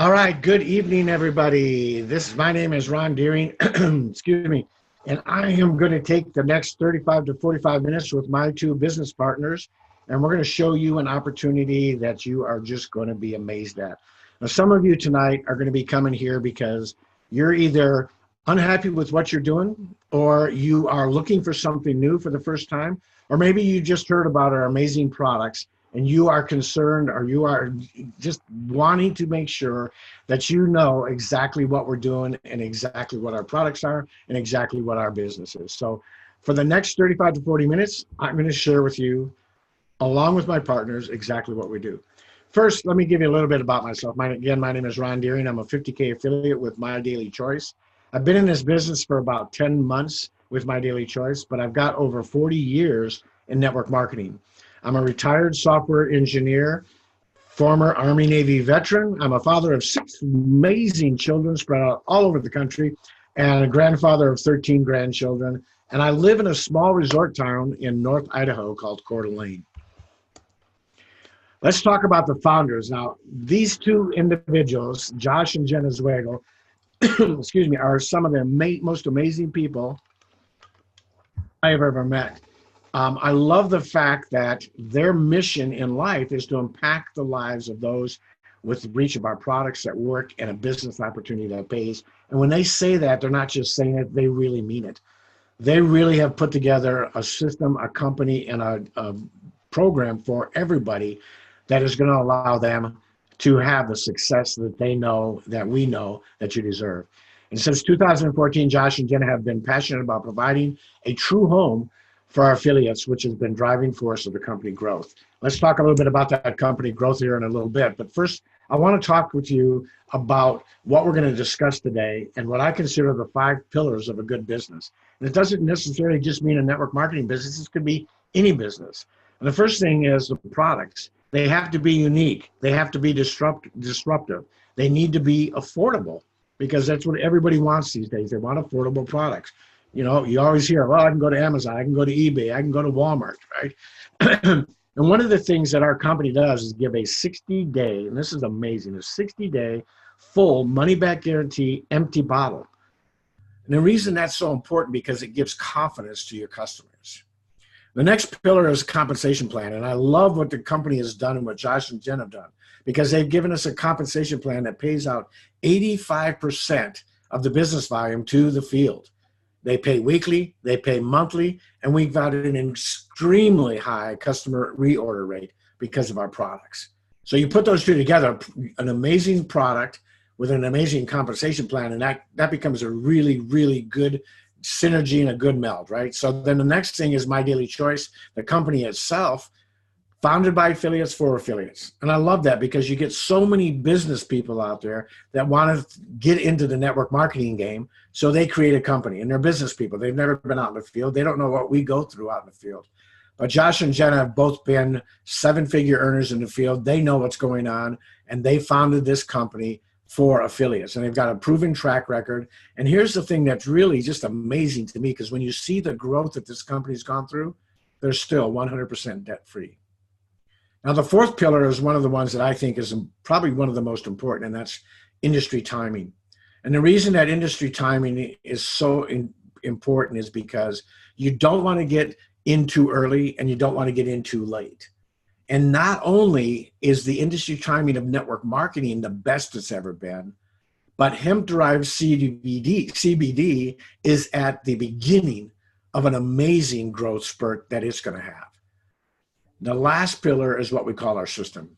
All right, good evening, everybody. My name is Ron Deering, excuse me, and I am going to take the next 35 to 45 minutes with my two business partners, and we're going to show you an opportunity that you are just going to be amazed at. Now, some of you tonight are going to be coming here because you're either unhappy with what you're doing, or you are looking for something new for the first time, or maybe you just heard about our amazing products and you are concerned, or you are just wanting to make sure that you know exactly what we're doing and exactly what our products are and exactly what our business is. So for the next 35 to 40 minutes, I'm going to share with you, along with my partners, exactly what we do. First, let me give you a little bit about myself. Again, my name is Ron Deering. I'm a 50K affiliate with My Daily Choice. I've been in this business for about 10 months with My Daily Choice, but I've got over 40 years in network marketing. I'm a retired software engineer, former Army Navy veteran. I'm a father of 6 amazing children spread out all over the country, and a grandfather of 13 grandchildren. And I live in a small resort town in North Idaho called Coeur d'Alene. Let's talk about the founders. Now, these two individuals, Josh and Jenna Zweigel, excuse me, are some of the most amazing people I have ever met. I love the fact that their mission in life is to impact the lives of those with the reach of our products that work and a business opportunity that pays. And when they say that, they're not just saying it, they really mean it. They really have put together a system, a company, and a program for everybody that is going to allow them to have the success that they know, that we know that you deserve. And since 2014, Josh and Jenna have been passionate about providing a true home for our affiliates, which has been driving force of the company growth. Let's talk a little bit about that company growth here in a little bit. But first, I want to talk with you about what we're going to discuss today and what I consider the 5 pillars of a good business. And it doesn't necessarily just mean a network marketing business. This could be any business. And the first thing is the products. They have to be unique. They have to be disruptive. They need to be affordable, because that's what everybody wants these days. They want affordable products. You know, you always hear, well, I can go to Amazon, I can go to eBay, I can go to Walmart, right? And one of the things that our company does is give a 60-day, and this is amazing, a 60-day full money-back guarantee empty bottle. And the reason that's so important, because it gives confidence to your customers. The next pillar is a compensation plan. And I love what the company has done and what Josh and Jen have done, because they've given us a compensation plan that pays out 85% of the business volume to the field. They pay weekly, they pay monthly, and we've got an extremely high customer reorder rate because of our products. So you put those two together, an amazing product with an amazing compensation plan, and that becomes a really, really good synergy and a good meld, right? So then the next thing is My Daily Choice, the company itself, founded by affiliates for affiliates. And I love that, because you get so many business people out there that want to get into the network marketing game. So they create a company, and they're business people. They've never been out in the field. They don't know what we go through out in the field. But Josh and Jenna have both been 7-figure earners in the field. They know what's going on, and they founded this company for affiliates, and they've got a proven track record. And here's the thing that's really just amazing to me, because when you see the growth that this company's gone through, they're still 100% debt-free. Now, the 4th pillar is one of the ones that I think is probably one of the most important, and that's industry timing. And the reason that industry timing is so important is because you don't want to get in too early and you don't want to get in too late. And not only is the industry timing of network marketing the best it's ever been, but hemp-derived CBD is at the beginning of an amazing growth spurt that it's going to have. The last pillar is what we call our system.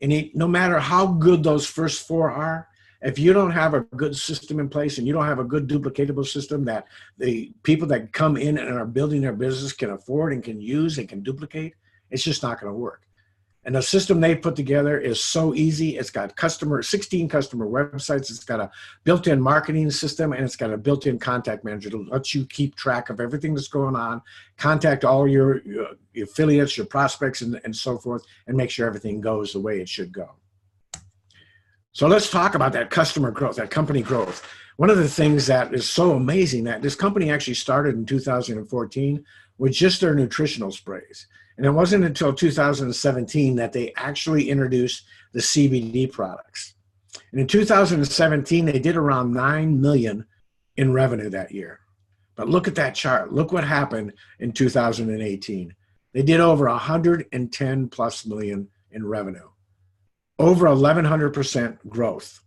And no matter how good those first 4 are, if you don't have a good system in place and you don't have a good duplicatable system that the people that come in and are building their business can afford and can use and can duplicate, it's just not going to work. And the system they put together is so easy. It's got 16 customer websites. It's got a built-in marketing system, and it's got a built-in contact manager to let you keep track of everything that's going on, contact all your affiliates, your prospects, and so forth, and make sure everything goes the way it should go. So let's talk about that customer growth, that company growth. One of the things that is so amazing, that this company actually started in 2014 with just their nutritional sprays. And it wasn't until 2017 that they actually introduced the CBD products. And in 2017, they did around 9 million in revenue that year. But look at that chart. Look what happened in 2018. They did over 110 plus million in revenue, over 1,100% growth.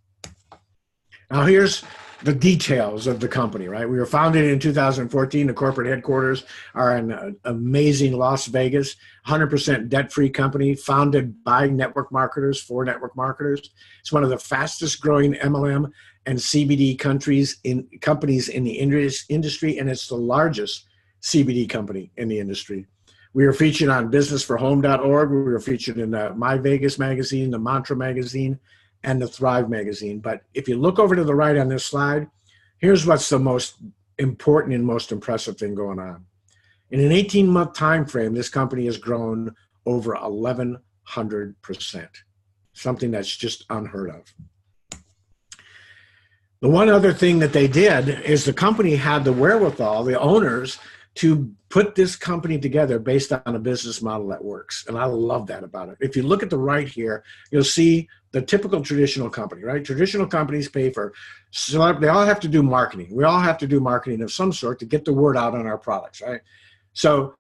Now here's the details of the company, right? We were founded in 2014. The corporate headquarters are in amazing Las Vegas, 100% debt-free company, founded by network marketers for network marketers. It's one of the fastest growing MLM and CBD companies in the industry, and it's the largest CBD company in the industry. We were featured on businessforhome.org. We were featured in the My Vegas magazine, the Mantra magazine, and the Thrive magazine. But if you look over to the right on this slide, here's what's the most important and most impressive thing going on. In an 18-month time frame, this company has grown over 1,100%, something that's just unheard of. The one other thing that they did is the company had the wherewithal, the owners, to put this company together based on a business model that works. And I love that about it. If you look at the right here, you'll see the typical traditional company, right? Traditional companies pay for, they all have to do marketing. We all have to do marketing of some sort to get the word out on our products, right? So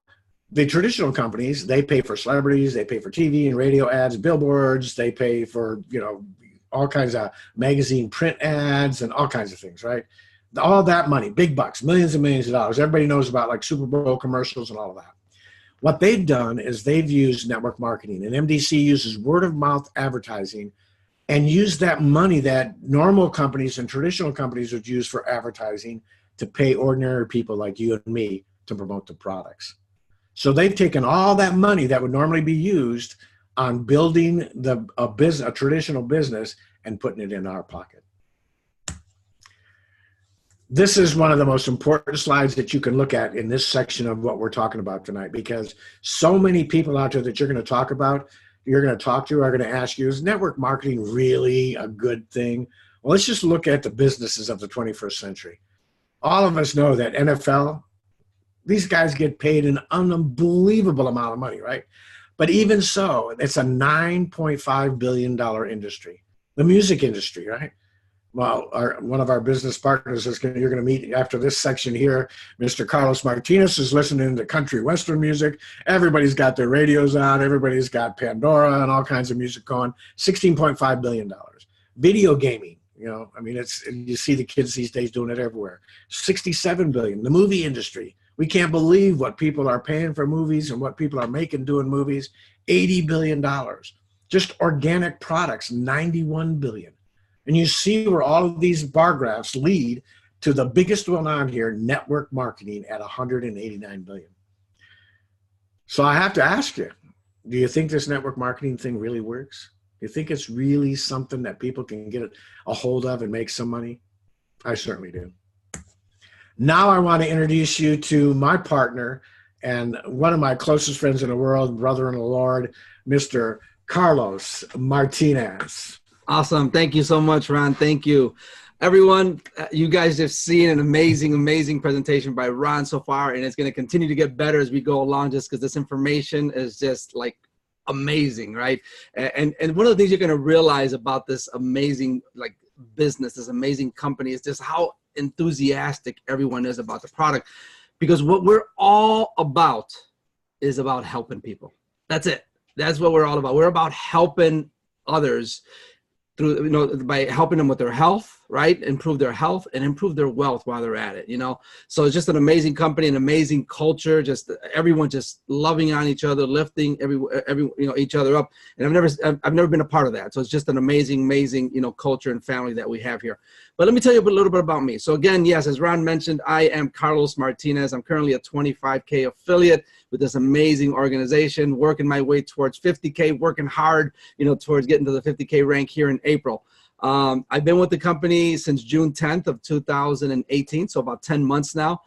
the traditional companies, they pay for celebrities, they pay for TV and radio ads, billboards, they pay for, all kinds of magazine print ads and all kinds of things, right? All that money, big bucks, millions and millions of dollars. Everybody knows about like Super Bowl commercials and all of that. What they've done is they've used network marketing, and MDC uses word of mouth advertising and use that money that normal companies and traditional companies would use for advertising to pay ordinary people like you and me to promote the products. So they've taken all that money that would normally be used on building a traditional business and putting it in our pocket. This is one of the most important slides that you can look at in this section of what we're talking about tonight, because so many people out there that you're going to talk about, you're going to talk to, are going to ask you, is network marketing really a good thing? Well, let's just look at the businesses of the 21st century. All of us know that NFL, these guys get paid an unbelievable amount of money, right? But even so, it's a $9.5 billion industry. The music industry, right? Well, one of our business partners you're going to meet after this section here, Mr. Carlos Martinez, is listening to country western music. Everybody's got their radios on. Everybody's got Pandora and all kinds of music going. $16.5 billion. Video gaming, you see the kids these days doing it everywhere. $67 billion. The movie industry. We can't believe what people are paying for movies and what people are making doing movies. $80 billion. Just organic products, $91 billion. And you see where all of these bar graphs lead to the biggest one on here, network marketing at $189 billion. So I have to ask you, do you think this network marketing thing really works? Do you think it's really something that people can get a hold of and make some money? I certainly do. Now I want to introduce you to my partner and one of my closest friends in the world, brother in the Lord, Mr. Carlos Martinez. Awesome. Thank you so much, Ron. Thank you. Everyone, you guys have seen an amazing, amazing presentation by Ron so far, and it's going to continue to get better as we go along just because this information is just like amazing, right? And one of the things you're going to realize about this amazing like business, this amazing company, is just how enthusiastic everyone is about the product, because what we're all about is about helping people. That's it. That's what we're all about. We're about helping others through, by helping them with their health, right? Improve their health and improve their wealth while they're at it, So it's just an amazing company, an amazing culture, just everyone just loving on each other, lifting each other up. And I've never been a part of that. So it's just an amazing, culture and family that we have here. But let me tell you a little bit about me. So again, yes, as Ron mentioned, I am Carlos Martinez. I'm currently a 25K affiliate with this amazing organization, working my way towards 50K, working hard, towards getting to the 50K rank here in April. I've been with the company since June 10th of 2018, so about 10 months now.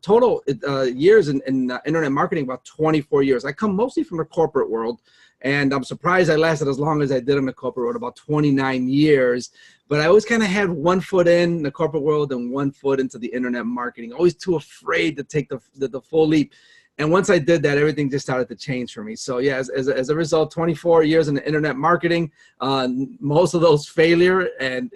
Total years in internet marketing, about 24 years. I come mostly from the corporate world, and I'm surprised I lasted as long as I did in the corporate world, about 29 years. But I always kind of had one foot in the corporate world and one foot into the internet marketing, always too afraid to take the full leap. And once I did that, everything just started to change for me. So yeah, as a result, 24 years in the internet marketing, most of those failure, and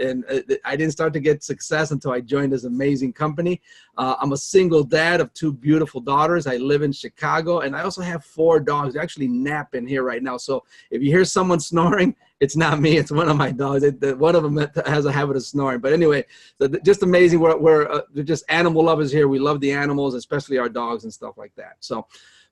I didn't start to get success until I joined this amazing company. I'm a single dad of 2 beautiful daughters. I live in Chicago, and I also have 4 dogs. They're actually napping here right now. So if you hear someone snoring, it's not me. It's one of my dogs. One of them has a habit of snoring. But anyway, so just amazing. We're just animal lovers here. We love the animals, especially our dogs and stuff like that. So,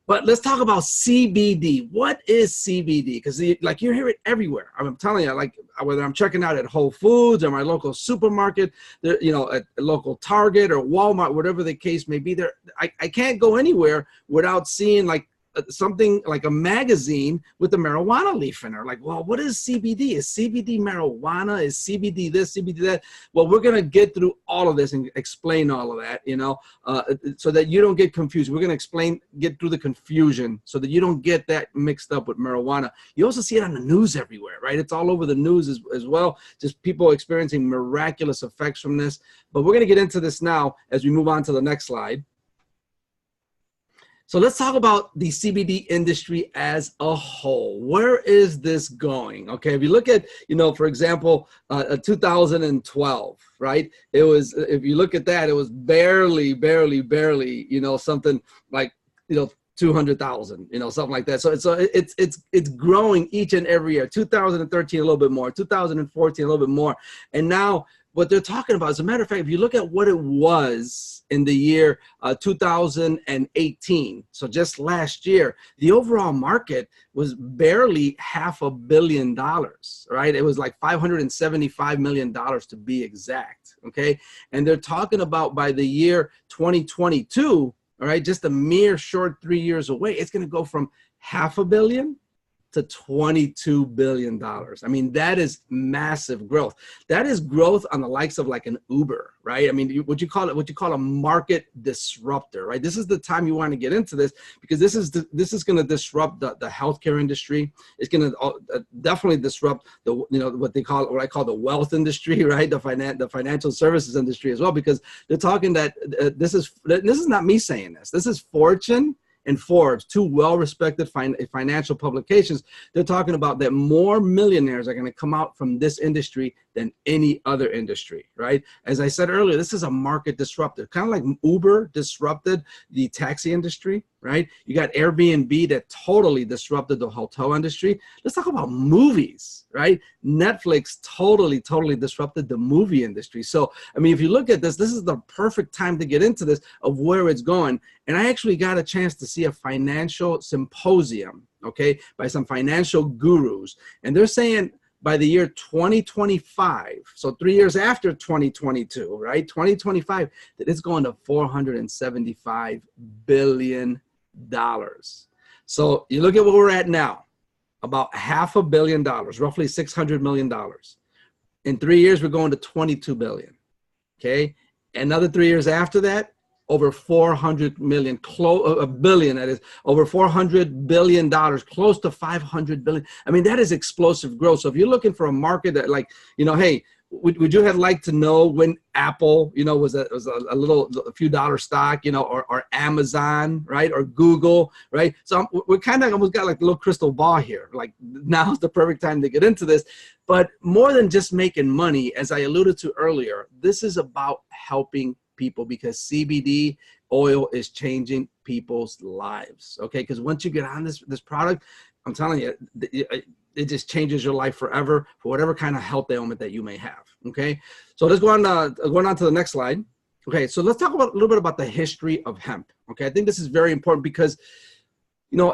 but let's talk about CBD. What is CBD? Because like you hear it everywhere. I'm telling you, like whether I'm checking out at Whole Foods or my local supermarket, at a local Target or Walmart, whatever the case may be, I can't go anywhere without seeing like something like a magazine with the marijuana leaf in it. Like, well, what is CBD? Is CBD marijuana? Is CBD this, CBD that? Well, we're going to get through all of this and explain all of that, so that you don't get confused. We're going to get through the confusion so that you don't get that mixed up with marijuana. You also see it on the news everywhere, right? It's all over the news as well. Just people experiencing miraculous effects from this. But we're going to get into this now as we move on to the next slide. So let's talk about the CBD industry as a whole. Where is this going? Okay, if you look at, for example, 2012, right? It was, if you look at that, it was barely, something like, 200,000, something like that. So it's growing each and every year. 2013, a little bit more. 2014, a little bit more. And now what they're talking about, as a matter of fact, if you look at what it was in the year 2018, so just last year, the overall market was barely $500 million, right? It was like $575 million to be exact, okay? And they're talking about by the year 2022, all right, just a mere short 3 years away, it's going to go from $500 million to $22 billion. I mean, that is massive growth. That is growth on the likes of like an Uber, right? I mean, what you call a market disruptor, right? This is the time you want to get into this, because this is going to disrupt the healthcare industry. It's going to definitely disrupt what I call the wealth industry, right? The financial services industry as well, because they're talking that this is not me saying this. This is Fortune and Forbes, 2 well-respected financial publications. They're talking about that more millionaires are going to come out from this industry than any other industry, right? As I said earlier, this is a market disruptor, kind of like Uber disrupted the taxi industry, right? You got Airbnb that totally disrupted the hotel industry. Let's talk about movies, right? Netflix totally disrupted the movie industry. So, I mean, if you look at this is the perfect time to get into this of where it's going. And I actually got a chance to see a financial symposium, okay, by some financial gurus. And they're saying by the year 2025, so 3 years after 2022, right, 2025, that it's going to $475 billion. So you look at where we're at now, about $500 million, roughly $600 million. In 3 years, we're going to 22 billion, okay? Another 3 years after that, over 400 million, a billion, that is, over $400 billion, close to 500 billion. I mean, that is explosive growth. So if you're looking for a market that, like, hey, would you have liked to know when Apple, was a few dollar stock, or Amazon, right, or Google, right? So we're kind of almost got like a little crystal ball here. Like, now's the perfect time to get into this. But more than just making money, as I alluded to earlier, this is about helping people, because CBD oil is changing people's lives. Okay, because once you get on this product, I'm telling you, it just changes your life forever for whatever kind of health ailment that you may have. Okay, so let's go on to the next slide. Okay, so let's talk about a little bit about the history of hemp. Okay, I think this is very important because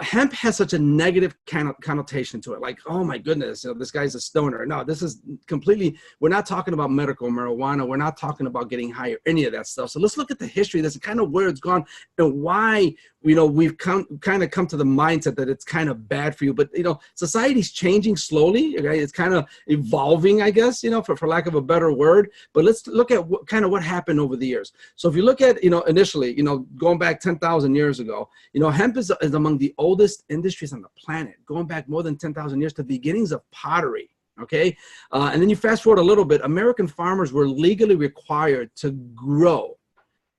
hemp has such a negative connotation to it. Like, oh my goodness, this guy's a stoner. No, this is completely, we're not talking about medical marijuana. We're not talking about getting high or any of that stuff. So let's look at the history. That's kind of where it's gone and why, we've come to the mindset that it's kind of bad for you. But, society's changing slowly. Okay, it's kind of evolving, I guess, for lack of a better word. But let's look at what happened over the years. So if you look at, initially, going back 10,000 years ago, hemp is among the oldest industries on the planet, going back more than 10,000 years to the beginnings of pottery. Okay, and then you fast forward a little bit. American farmers were legally required to grow.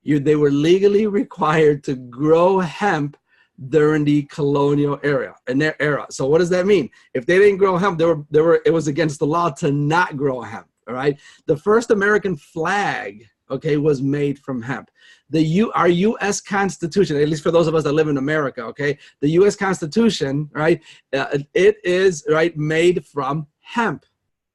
They were legally required to grow hemp during the colonial era, in their era. So what does that mean? If they didn't grow hemp, it was against the law to not grow hemp. All right. The first American flag, okay, was made from hemp. Our U.S. Constitution, at least for those of us that live in America, okay, the U.S. Constitution, right, it is made from hemp.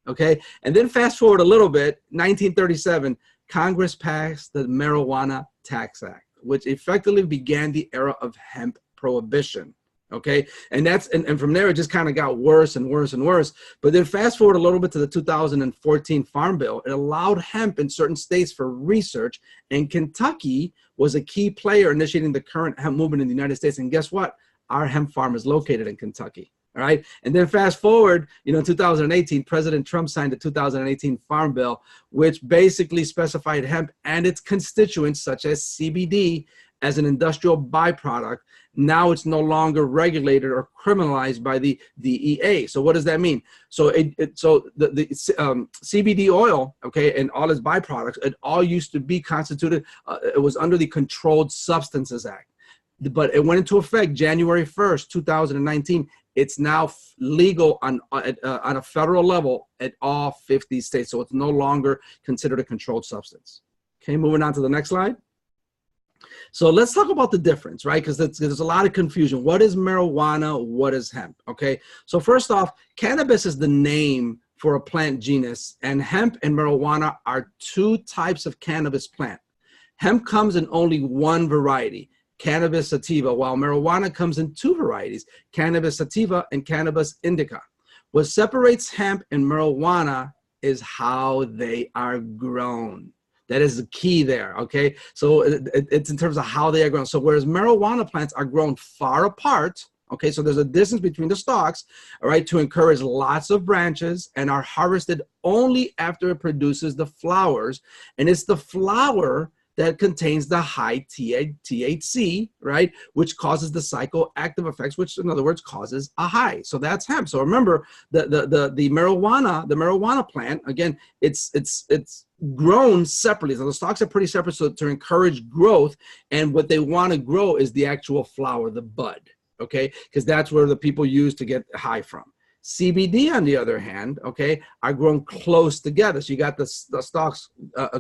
Okay, and then fast forward a little bit, 1937, Congress passed the Marijuana Tax Act, which effectively began the era of hemp prohibition. Okay, and from there it just kind of got worse and worse and worse. But then fast forward a little bit to the 2014 Farm Bill. It allowed hemp in certain states for research, and Kentucky was a key player initiating the current hemp movement in the United States. And guess what? Our hemp farm is located in Kentucky. All right. And then fast forward, 2018, President Trump signed the 2018 Farm Bill, which basically specified hemp and its constituents, such as CBD, as an industrial byproduct. Now it's no longer regulated or criminalized by the DEA. So what does that mean? So the CBD oil, okay, and all its byproducts, it all used to be constituted, it was under the Controlled Substances Act. But it went into effect January 1st, 2019. It's now legal on a federal level at all 50 states. So it's no longer considered a controlled substance. Okay, moving on to the next slide. So let's talk about the difference, right? Because there's a lot of confusion. What is marijuana? What is hemp? Okay, so first off, cannabis is the name for a plant genus, and hemp and marijuana are two types of cannabis plant. Hemp comes in only one variety, Cannabis sativa, while marijuana comes in two varieties, Cannabis sativa and Cannabis indica. What separates hemp and marijuana is how they are grown. That is the key there, okay? So it's in terms of how they are grown. So whereas marijuana plants are grown far apart, okay, so there's a distance between the stalks, all right, to encourage lots of branches, and are harvested only after it produces the flowers. And it's the flower that contains the high THC, right, which causes the psychoactive effects, which in other words causes a high. So that's hemp. So remember, the marijuana plant, again, it's grown separately. So the stalks are pretty separate, so to encourage growth. And what they want to grow is the actual flower, the bud, okay, because that's where the people use to get high from. CBD, on the other hand, okay, are grown close together. So you got the stalks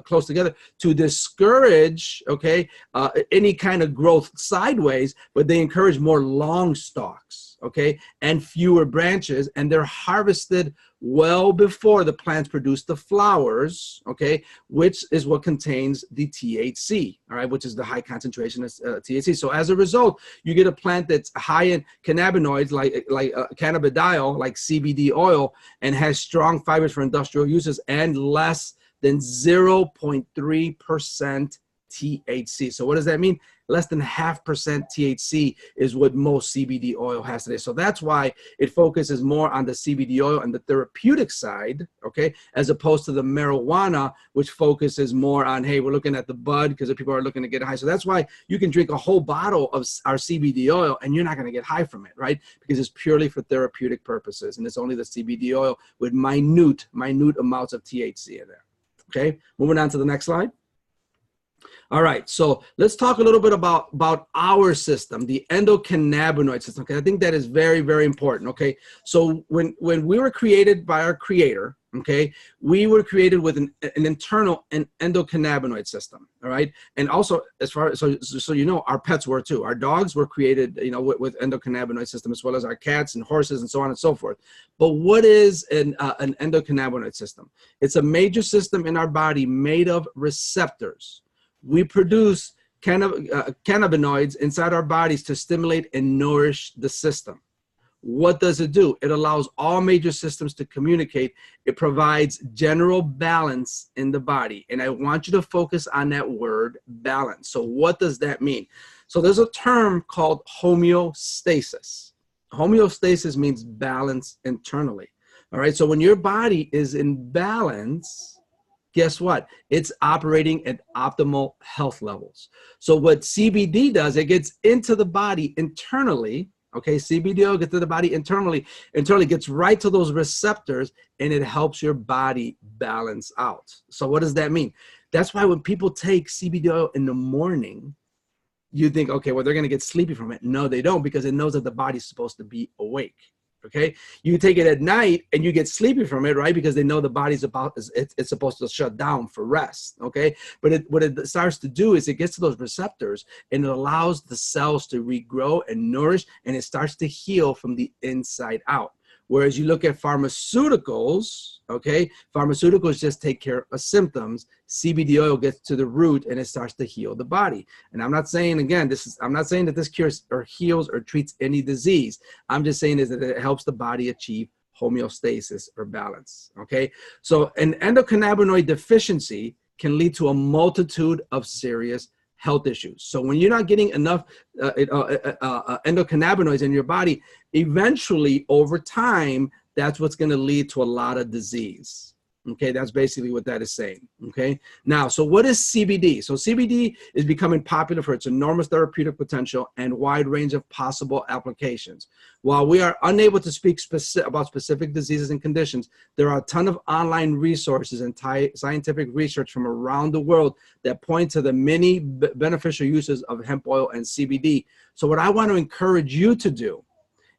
close together to discourage, okay, any kind of growth sideways, but they encourage more long stalks, okay, and fewer branches, and they're harvested well before the plants produce the flowers, okay, which is what contains the THC, all right, which is the high concentration of THC. So as a result, you get a plant that's high in cannabinoids like cannabidiol, like CBD oil, and has strong fibers for industrial uses and less than 0.3% THC. So what does that mean? Less than 0.5% THC is what most CBD oil has today. So that's why it focuses more on the CBD oil and the therapeutic side, okay, as opposed to the marijuana, which focuses more on, hey, we're looking at the bud because the people are looking to get high. So that's why you can drink a whole bottle of our CBD oil and you're not going to get high from it, right? Because it's purely for therapeutic purposes, and it's only the CBD oil with minute amounts of THC in there. Okay, moving on to the next slide. All right, so let's talk a little bit about our system, the endocannabinoid system, because I think that is very, very important, okay? So when we were created by our creator, okay, we were created with an internal endocannabinoid system, all right? And also, as far as, so you know, our pets were too. Our dogs were created, you know, with endocannabinoid system, as well as our cats and horses and so on and so forth. But what is an endocannabinoid system? It's a major system in our body made of receptors. We produce cannabinoids inside our bodies to stimulate and nourish the system. What does it do? It allows all major systems to communicate. It provides general balance in the body. And I want you to focus on that word balance. So what does that mean? So there's a term called homeostasis. Homeostasis means balance internally. All right. So when your body is in balance, guess what? It's operating at optimal health levels. So what CBD does, it gets into the body internally. Okay, CBD oil gets to the body internally gets right to those receptors, and it helps your body balance out. So what does that mean? That's why when people take CBD oil in the morning, you think, okay, well, they're going to get sleepy from it. No, they don't, because it knows that the body's supposed to be awake. Okay, you take it at night and you get sleepy from it, right? Because they know the body's it's supposed to shut down for rest. Okay, but what it starts to do is it gets to those receptors and it allows the cells to regrow and nourish, and it starts to heal from the inside out. Whereas you look at pharmaceuticals, okay, pharmaceuticals just take care of symptoms. CBD oil gets to the root and it starts to heal the body. And I'm not saying, again, I'm not saying that this cures or heals or treats any disease. I'm just saying is that it helps the body achieve homeostasis or balance, okay? So an endocannabinoid deficiency can lead to a multitude of serious health issues. So when you're not getting enough endocannabinoids in your body, eventually over time, that's what's going to lead to a lot of disease. Okay, that's basically what that is saying. Okay, now, so what is CBD? So CBD is becoming popular for its enormous therapeutic potential and wide range of possible applications. While we are unable to speak about specific diseases and conditions, there are a ton of online resources and scientific research from around the world that point to the many beneficial uses of hemp oil and CBD. So what I want to encourage you to do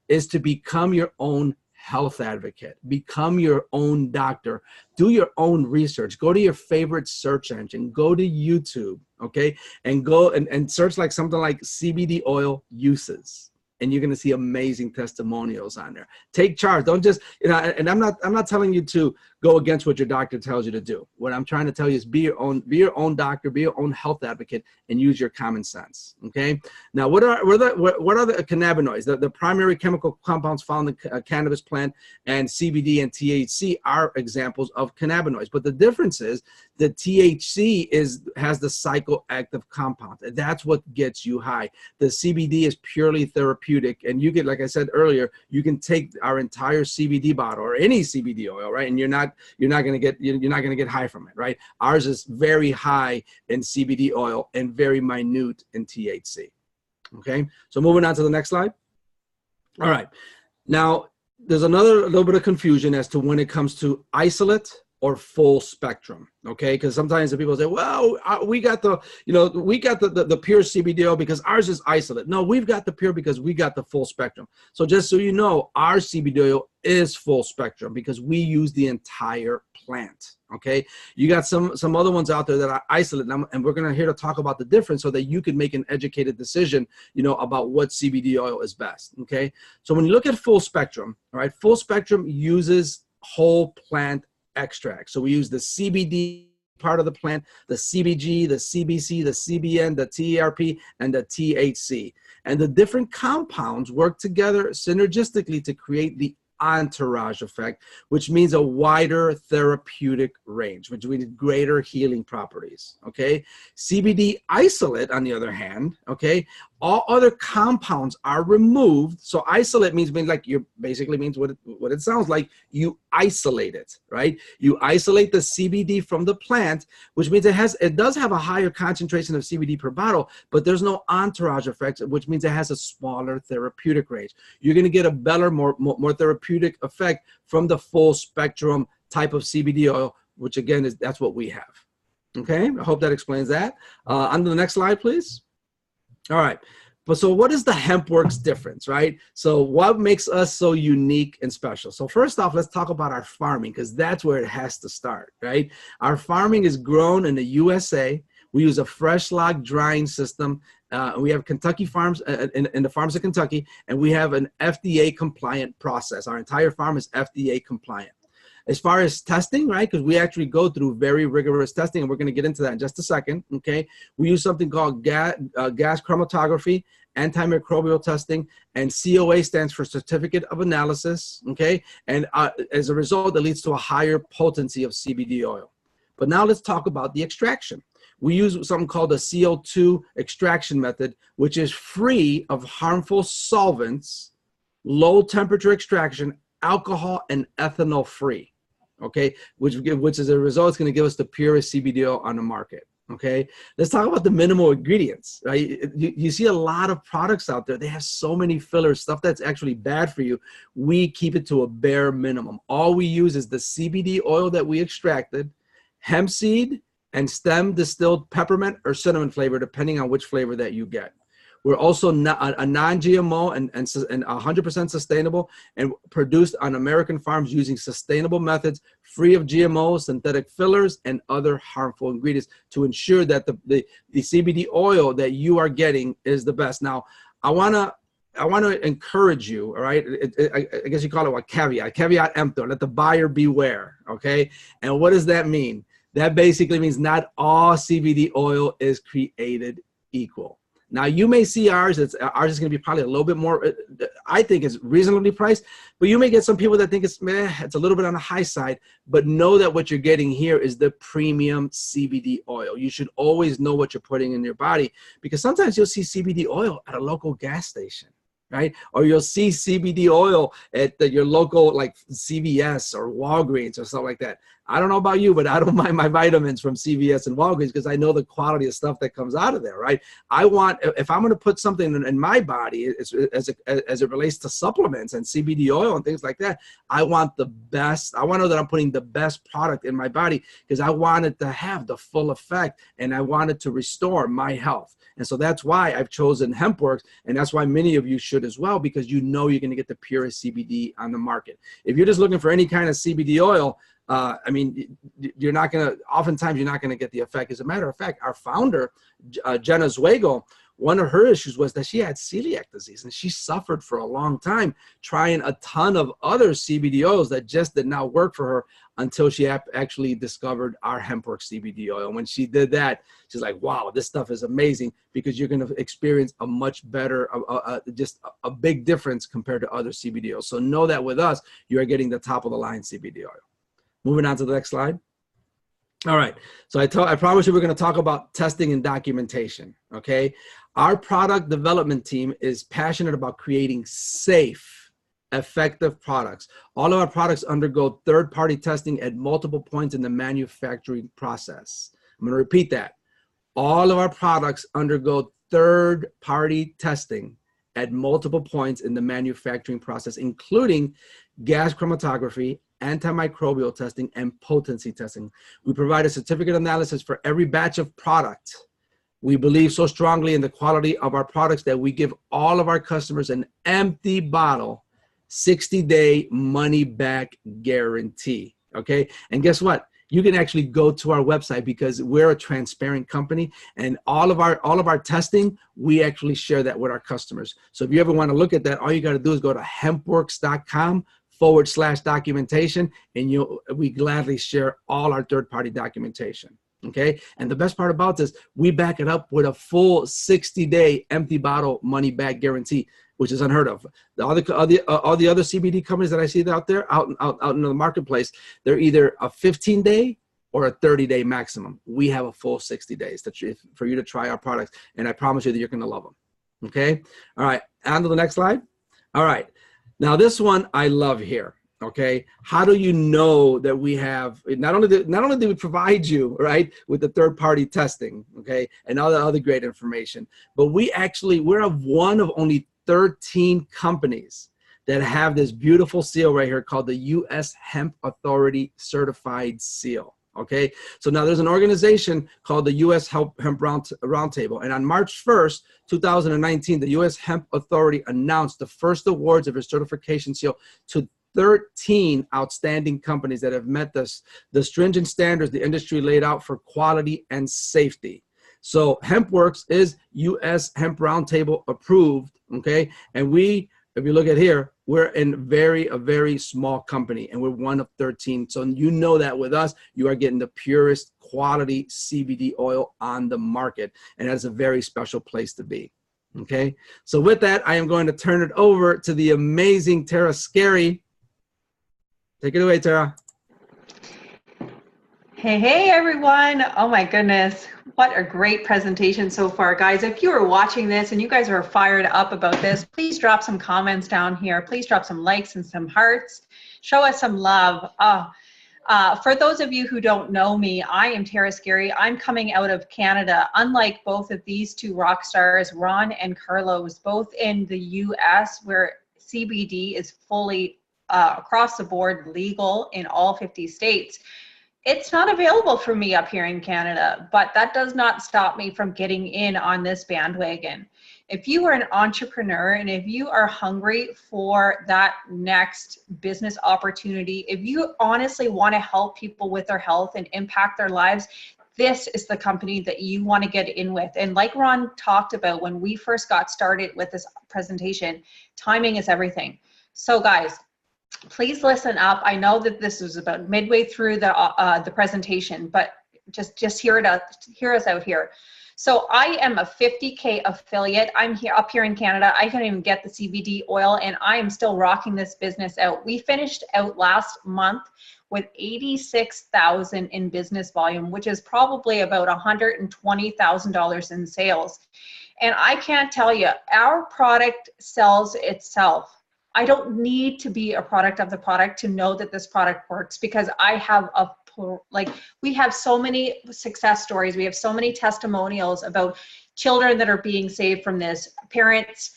is to become your own health advocate, become your own doctor, do your own research, go to your favorite search engine, go to YouTube, okay, and go and search like something like CBD oil uses, and you're going to see amazing testimonials on there. Take charge. Don't just, and I'm not telling you to go against what your doctor tells you to do. What I'm trying to tell you is be your own doctor, be your own health advocate, and use your common sense. Okay. Now, what are the cannabinoids? The primary chemical compounds found in the cannabis plant, and CBD and THC are examples of cannabinoids. But the difference is that THC has the psychoactive compound. That's what gets you high. The CBD is purely therapeutic, and you get, like I said earlier, you can take our entire CBD bottle or any CBD oil, right? And you're not going to get high from it, right? Ours is very high in CBD oil and very minute in THC. Okay, so moving on to the next slide. All right, now there's a little bit of confusion as to when it comes to isolate or full spectrum, okay? Because sometimes the people say, well, we got the pure CBD oil because ours is isolate. No, we've got the pure because we got the full spectrum. So just so you know, our CBD oil is full spectrum because we use the entire plant, okay? You got some other ones out there that are isolate, and we're gonna here to talk about the difference so that you can make an educated decision, about what CBD oil is best, okay? So when you look at full spectrum, all right, full spectrum uses whole plant extract. So we use the CBD part of the plant, the CBG, the CBC, the CBN, the TERP, and the THC. And the different compounds work together synergistically to create the entourage effect, which means a wider therapeutic range, which means greater healing properties, okay? CBD isolate, on the other hand, okay, all other compounds are removed. So isolate means like basically means what it sounds like. You isolate it, right? You isolate the CBD from the plant, which means it does have a higher concentration of CBD per bottle, but there's no entourage effect, which means it has a smaller therapeutic range. You're going to get a better, more therapeutic effect from the full spectrum type of CBD oil, which again that's what we have. Okay, I hope that explains that. On to the next slide, please. All right. But so what is the HempWorks difference, right? So what makes us so unique and special? So first off, let's talk about our farming, because that's where it has to start, right? Our farming is grown in the USA. We use a fresh log drying system. We have Kentucky farms in the farms of Kentucky, and we have an FDA compliant process. Our entire farm is FDA compliant. As far as testing, right, because we actually go through very rigorous testing, and we're going to get into that in just a second, okay? We use something called gas chromatography, antimicrobial testing, and COA stands for Certificate of Analysis, okay? And as a result, it leads to a higher potency of CBD oil. But now let's talk about the extraction. We use something called the CO2 extraction method, which is free of harmful solvents, low temperature extraction, alcohol, and ethanol free. Okay, which as a result is going to give us the purest CBD oil on the market. Okay, let's talk about the minimal ingredients, right? You see a lot of products out there. They have so many fillers, stuff that's actually bad for you. We keep it to a bare minimum. All we use is the CBD oil that we extracted, hemp seed, and stem distilled peppermint or cinnamon flavor, depending on which flavor that you get. We're also a non-GMO and 100% sustainable and produced on American farms using sustainable methods, free of GMOs, synthetic fillers, and other harmful ingredients to ensure that the CBD oil that you are getting is the best. Now, I want to encourage you, all right? I guess you call it a caveat emptor, let the buyer beware, okay? And what does that mean? That basically means not all CBD oil is created equal. Now, you may see ours is going to be probably a little bit more, I think it's reasonably priced, but you may get some people that think it's a little bit on the high side, but know that what you're getting here is the premium CBD oil. You should always know what you're putting in your body, because sometimes you'll see CBD oil at a local gas station, right? Or you'll see CBD oil at your local like CVS or Walgreens or something like that. I don't know about you, but I don't mind my vitamins from CVS and Walgreens because I know the quality of stuff that comes out of there, right? I want, if I'm going to put something in my body as it relates to supplements and CBD oil and things like that, I want the best. I want to know that I'm putting the best product in my body because I want it to have the full effect and I want it to restore my health. And so that's why I've chosen HempWorks, and that's why many of you should as well, because you know you're going to get the purest CBD on the market. If you're just looking for any kind of CBD oil, I mean, oftentimes you're not going to get the effect. As a matter of fact, our founder, Jenna Zweigel, one of her issues was that she had celiac disease and she suffered for a long time trying a ton of other CBD oils that just did not work for her until she actually discovered our HempWorks CBD oil. When she did that, she's like, wow, this stuff is amazing because you're going to experience a much better, just a big difference compared to other CBD oils. So know that with us, you are getting the top of the line CBD oil. Moving on to the next slide. All right, so I promise you we're going to talk about testing and documentation, okay? Our product development team is passionate about creating safe, effective products. All of our products undergo third-party testing at multiple points in the manufacturing process. I'm going to repeat that. All of our products undergo third-party testing at multiple points in the manufacturing process, including gas chromatography, antimicrobial testing, and potency testing. We provide a certificate analysis for every batch of product. We believe so strongly in the quality of our products that we give all of our customers an empty bottle, 60-day money-back guarantee, okay? And guess what? You can actually go to our website because we're a transparent company, and all of our testing, we actually share that with our customers. So if you ever want to look at that, all you got to do is go to hempworks.com/documentation, and we gladly share all our third-party documentation. Okay, and the best part about this, we back it up with a full 60-day empty bottle money-back guarantee, which is unheard of. All the other CBD companies that I see out there, out in the marketplace, they're either a 15-day or a 30-day maximum. We have a full 60 days for you to try our products, and I promise you that you're going to love them. Okay, all right, on to the next slide. All right, now this one I love here. Okay, how do you know that we have not only do we provide you right with the third-party testing, okay, and all the other great information, but we're one of only 13 companies that have this beautiful seal right here called the U.S. Hemp Authority Certified Seal. Okay, so now there's an organization called the U.S. Hemp Roundtable, and on March 1st, 2019, the U.S. Hemp Authority announced the first awards of its certification seal to 13 outstanding companies that have met the stringent standards the industry laid out for quality and safety. So HempWorks is U.S. Hemp Roundtable approved, okay? And if you look at here, we're a very small company, and we're one of 13. So you know that with us, you are getting the purest quality CBD oil on the market, and that's a very special place to be, okay? So with that, I am going to turn it over to the amazing Tara Scarry. Take it away, Tara. Hey, everyone. Oh, my goodness. What a great presentation so far, guys. If you are watching this and you guys are fired up about this, please drop some comments down here. Please drop some likes and some hearts. Show us some love. For those of you who don't know me, I am Tara Scarry. I'm coming out of Canada. Unlike both of these two rock stars, Ron and Carlos, both in the U.S., where CBD is fully across the board legal in all 50 states. It's not available for me up here in Canada, but that does not stop me from getting in on this bandwagon. If you are an entrepreneur and if you are hungry for that next business opportunity, if you honestly want to help people with their health and impact their lives, this is the company that you want to get in with. And like Ron talked about when we first got started with this presentation, timing is everything. So guys, please listen up. I know that this was about midway through the presentation, but just hear us out here. So I am a 50K affiliate. I'm up here in Canada. I can't even get the CBD oil, and I am still rocking this business out. We finished out last month with 86,000 in business volume, which is probably about $120,000 in sales. And I can't tell you, our product sells itself. I don't need to be a product of the product to know that this product works, because I have we have so many success stories. We have so many testimonials about children that are being saved from this, parents,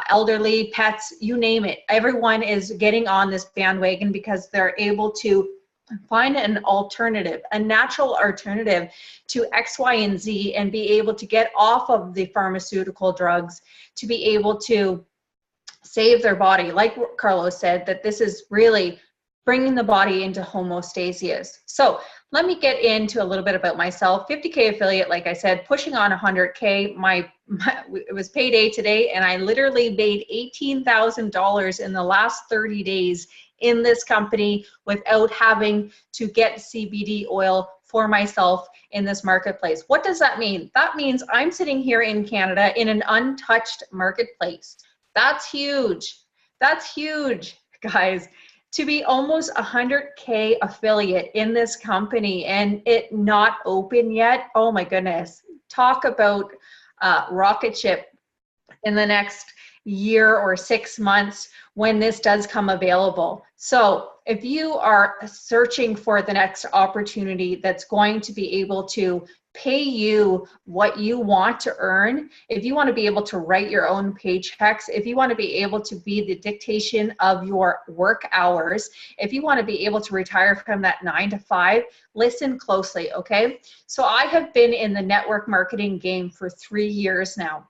elderly, pets, you name it. Everyone is getting on this bandwagon because they're able to find an alternative, a natural alternative to X, Y, and Z, and be able to get off of the pharmaceutical drugs, to be able to save their body. Like Carlos said, that this is really bringing the body into homeostasis. So let me get into a little bit about myself. 50K affiliate, like I said, pushing on 100K. It was payday today, and I literally made $18,000 in the last 30 days in this company without having to get CBD oil for myself in this marketplace. What does that mean? That means I'm sitting here in Canada in an untouched marketplace. That's huge. That's huge, guys. To be almost 100K affiliate in this company and it not open yet, oh my goodness. Talk about rocket ship in the next year or 6 months when this does come available. So if you are searching for the next opportunity that's going to be able to pay you what you want to earn, if you want to be able to write your own paychecks, if you want to be able to be the dictation of your work hours, if you want to be able to retire from that 9 to 5, listen closely, okay? So I have been in the network marketing game for 3 years now.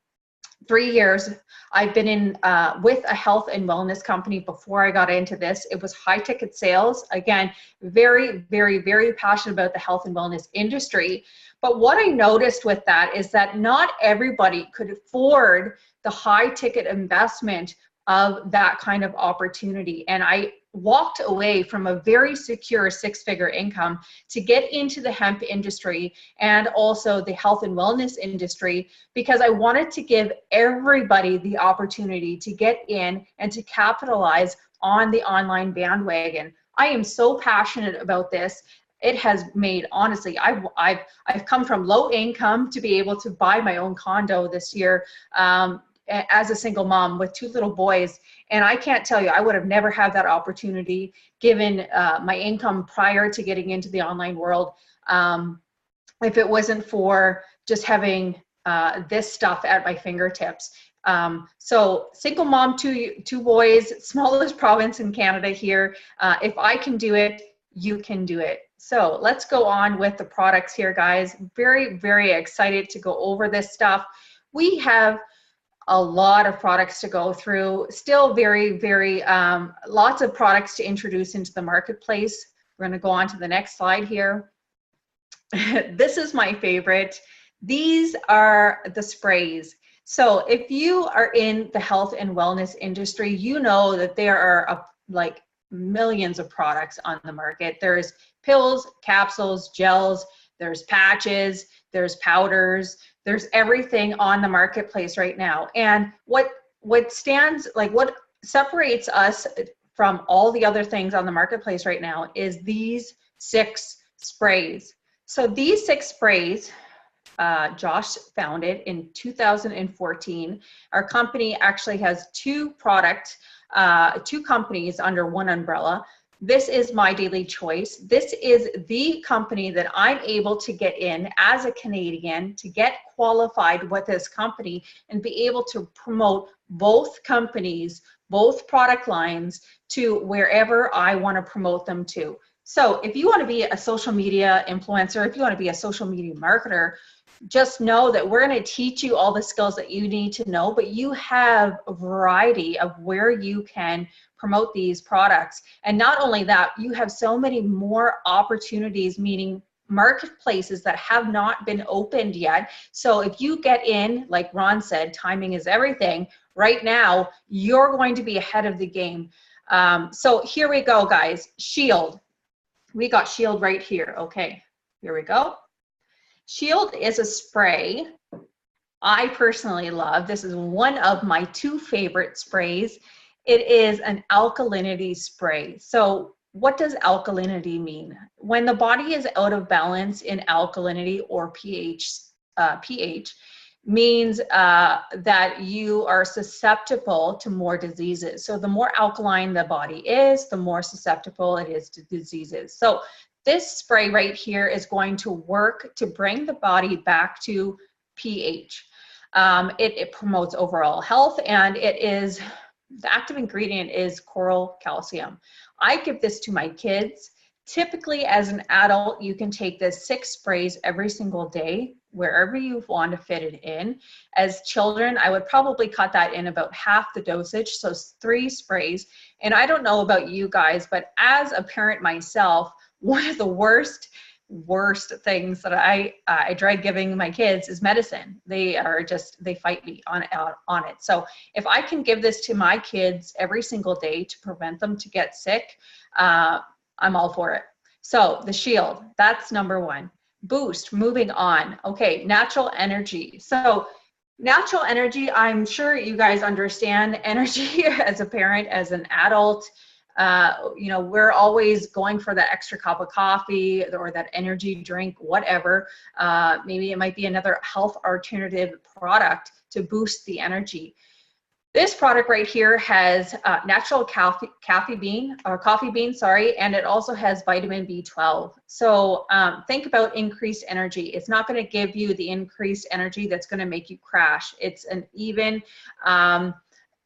3 years. I've been in with a health and wellness company before I got into this. It was high ticket sales. Again, very, very, very passionate about the health and wellness industry. But what I noticed with that is that not everybody could afford the high ticket investment of that kind of opportunity. And I walked away from a very secure 6-figure income to get into the hemp industry and also the health and wellness industry, because I wanted to give everybody the opportunity to get in and to capitalize on the online bandwagon. I am so passionate about this. It has made, honestly, I've come from low income to be able to buy my own condo this year as a single mom with 2 little boys. And I can't tell you, I would have never had that opportunity given my income prior to getting into the online world if it wasn't for just having this stuff at my fingertips. So single mom, two boys, smallest province in Canada here. If I can do it, you can do it. So let's go on with the products here, guys. Very, very excited to go over this stuff. We have a lot of products to go through. Still very, very, lots of products to introduce into the marketplace. We're gonna go on to the next slide here. This is my favorite. These are the sprays. So if you are in the health and wellness industry, you know that there are like millions of products on the market. There's pills, capsules, gels, there's patches, there's powders, there's everything on the marketplace right now. And what separates us from all the other things on the marketplace right now is these 6 sprays. So these 6 sprays, Josh founded in 2014. Our company actually has 2 companies under one umbrella. This is My Daily Choice. This is the company that I'm able to get in as a Canadian to get qualified with this company and be able to promote both companies, both product lines to wherever I want to promote them to. So if you want to be a social media influencer, if you want to be a social media marketer, just know that we're going to teach you all the skills that you need to know, but you have a variety of where you can promote these products. And not only that, you have so many more opportunities, meaning marketplaces that have not been opened yet. So if you get in, like Ron said, timing is everything. Right now, you're going to be ahead of the game. So here we go, guys. Shield. We got Shield right here. Okay, here we go. Shield is a spray I personally love. This is one of my 2 favorite sprays. It is an alkalinity spray. So what does alkalinity mean? When the body is out of balance in alkalinity or pH means that you are susceptible to more diseases. So the more alkaline the body is, the more susceptible it is to diseases. So this spray right here is going to work to bring the body back to pH. It promotes overall health, and the active ingredient is coral calcium. I give this to my kids. Typically, as an adult, you can take this 6 sprays every single day, wherever you want to fit it in. As children, I would probably cut that in about half the dosage, so 3 sprays. And I don't know about you guys, but as a parent myself, one of the worst things that I dread giving my kids is medicine. They fight me on it. So if I can give this to my kids every single day to prevent them to get sick, I'm all for it. So the Shield, that's number 1. Boost, moving on. Okay, natural energy. So natural energy, I'm sure you guys understand energy as a parent, as an adult. We're always going for that extra cup of coffee or that energy drink, whatever. Maybe it might be another health alternative product to boost the energy. This product right here has natural coffee bean, and it also has vitamin B12. So think about increased energy. It's not going to give you the increased energy that's going to make you crash. It's an even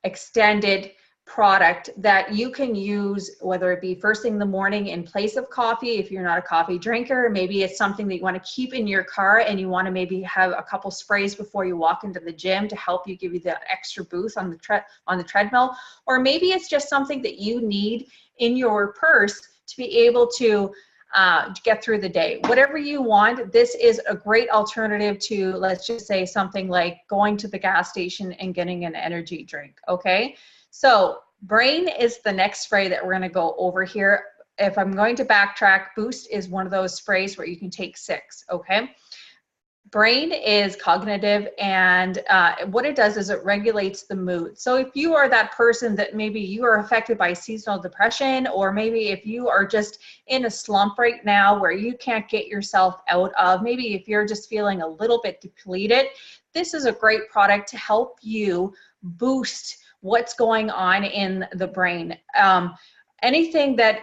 extended product that you can use, whether it be first thing in the morning in place of coffee. If you're not a coffee drinker, maybe it's something that you want to keep in your car and you want to maybe have a couple sprays before you walk into the gym to help you, give you that extra boost on the treadmill. Or maybe it's just something that you need in your purse to be able to get through the day. Whatever you want, this is a great alternative to, let's just say, something like going to the gas station and getting an energy drink. Okay, so Brain is the next spray that we're going to go over here. If I'm going to backtrack, Boost is one of those sprays where you can take 6. Okay, Brain is cognitive, and what it does is it regulates the mood. So if you are that person that maybe you are affected by seasonal depression, or maybe if you are just in a slump right now where you can't get yourself out of, maybe if you're just feeling a little bit depleted, this is a great product to help you boost what's going on in the brain. Anything that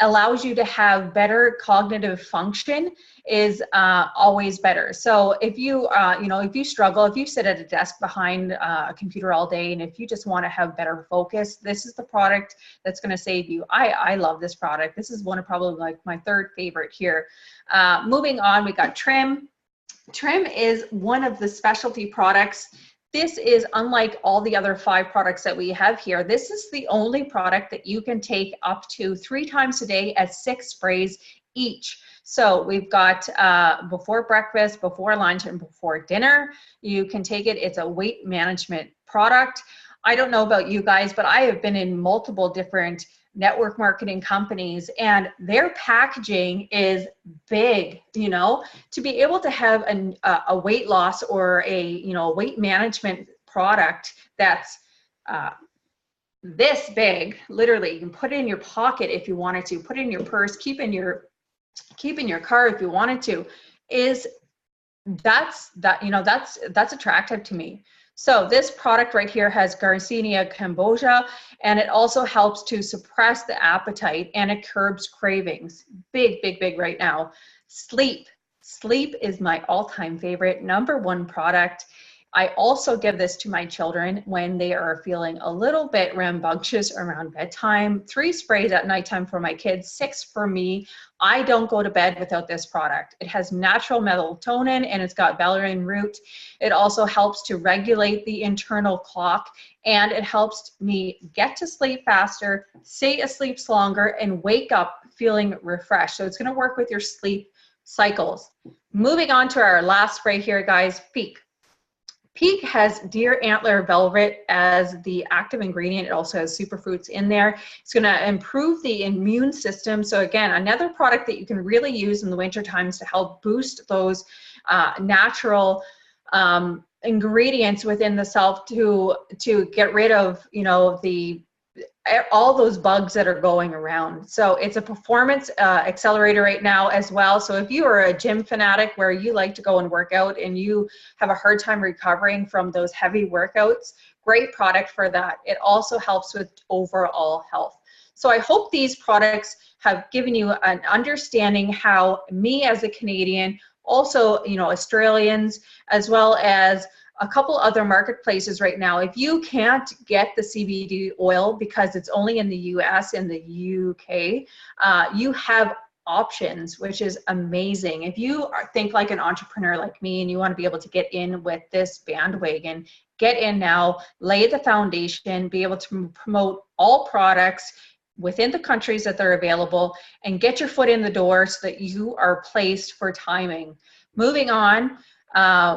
allows you to have better cognitive function is always better. So if you if you struggle, if you sit at a desk behind a computer all day, and if you just want to have better focus, this is the product that's going to save you. I love this product. This is one of probably like my 3rd favorite here. Moving on, we got Trim. Trim is one of the specialty products. This is unlike all the other 5 products that we have here. This is the only product that you can take up to 3 times a day at 6 sprays each. So we've got before breakfast, before lunch, and before dinner. You can take it. It's a weight management product. I don't know about you guys, but I have been in multiple different network marketing companies, and their packaging is big. To be able to have a weight loss or a weight management product that's this big, literally you can put it in your pocket if you wanted to, put it in your purse, keep in your car if you wanted to, that's attractive to me. So this product right here has Garcinia cambogia, and it also helps to suppress the appetite, and it curbs cravings. Big right now. Sleep is my all-time favorite, #1 product. I also give this to my children when they are feeling a little bit rambunctious around bedtime. 3 sprays at nighttime for my kids, 6 for me. I don't go to bed without this product. It has natural melatonin and it's got valerian root. It also helps to regulate the internal clock, and it helps me get to sleep faster, stay asleep longer, and wake up feeling refreshed. So it's going to work with your sleep cycles. Moving on to our last spray here, guys, Peak. Peak has deer antler velvet as the active ingredient. It also has superfruits in there. It's going to improve the immune system. So again, another product that you can really use in the winter times to help boost those natural ingredients within the self to get rid of, you know, all those bugs that are going around. So it's a performance accelerator right now as well. So if you are a gym fanatic where you like to go and work out and you have a hard time recovering from those heavy workouts, great product for that. It also helps with overall health. So I hope these products have given you an understanding how me as a Canadian, also, you know, Australians, as well as a couple other marketplaces right now, if you can't get the CBD oil because it's only in the US and the UK, you have options, which is amazing. If you think like an entrepreneur like me and you want to be able to get in with this bandwagon, get in now, lay the foundation, be able to promote all products within the countries that they're available, and get your foot in the door so that you are placed for timing. Moving on,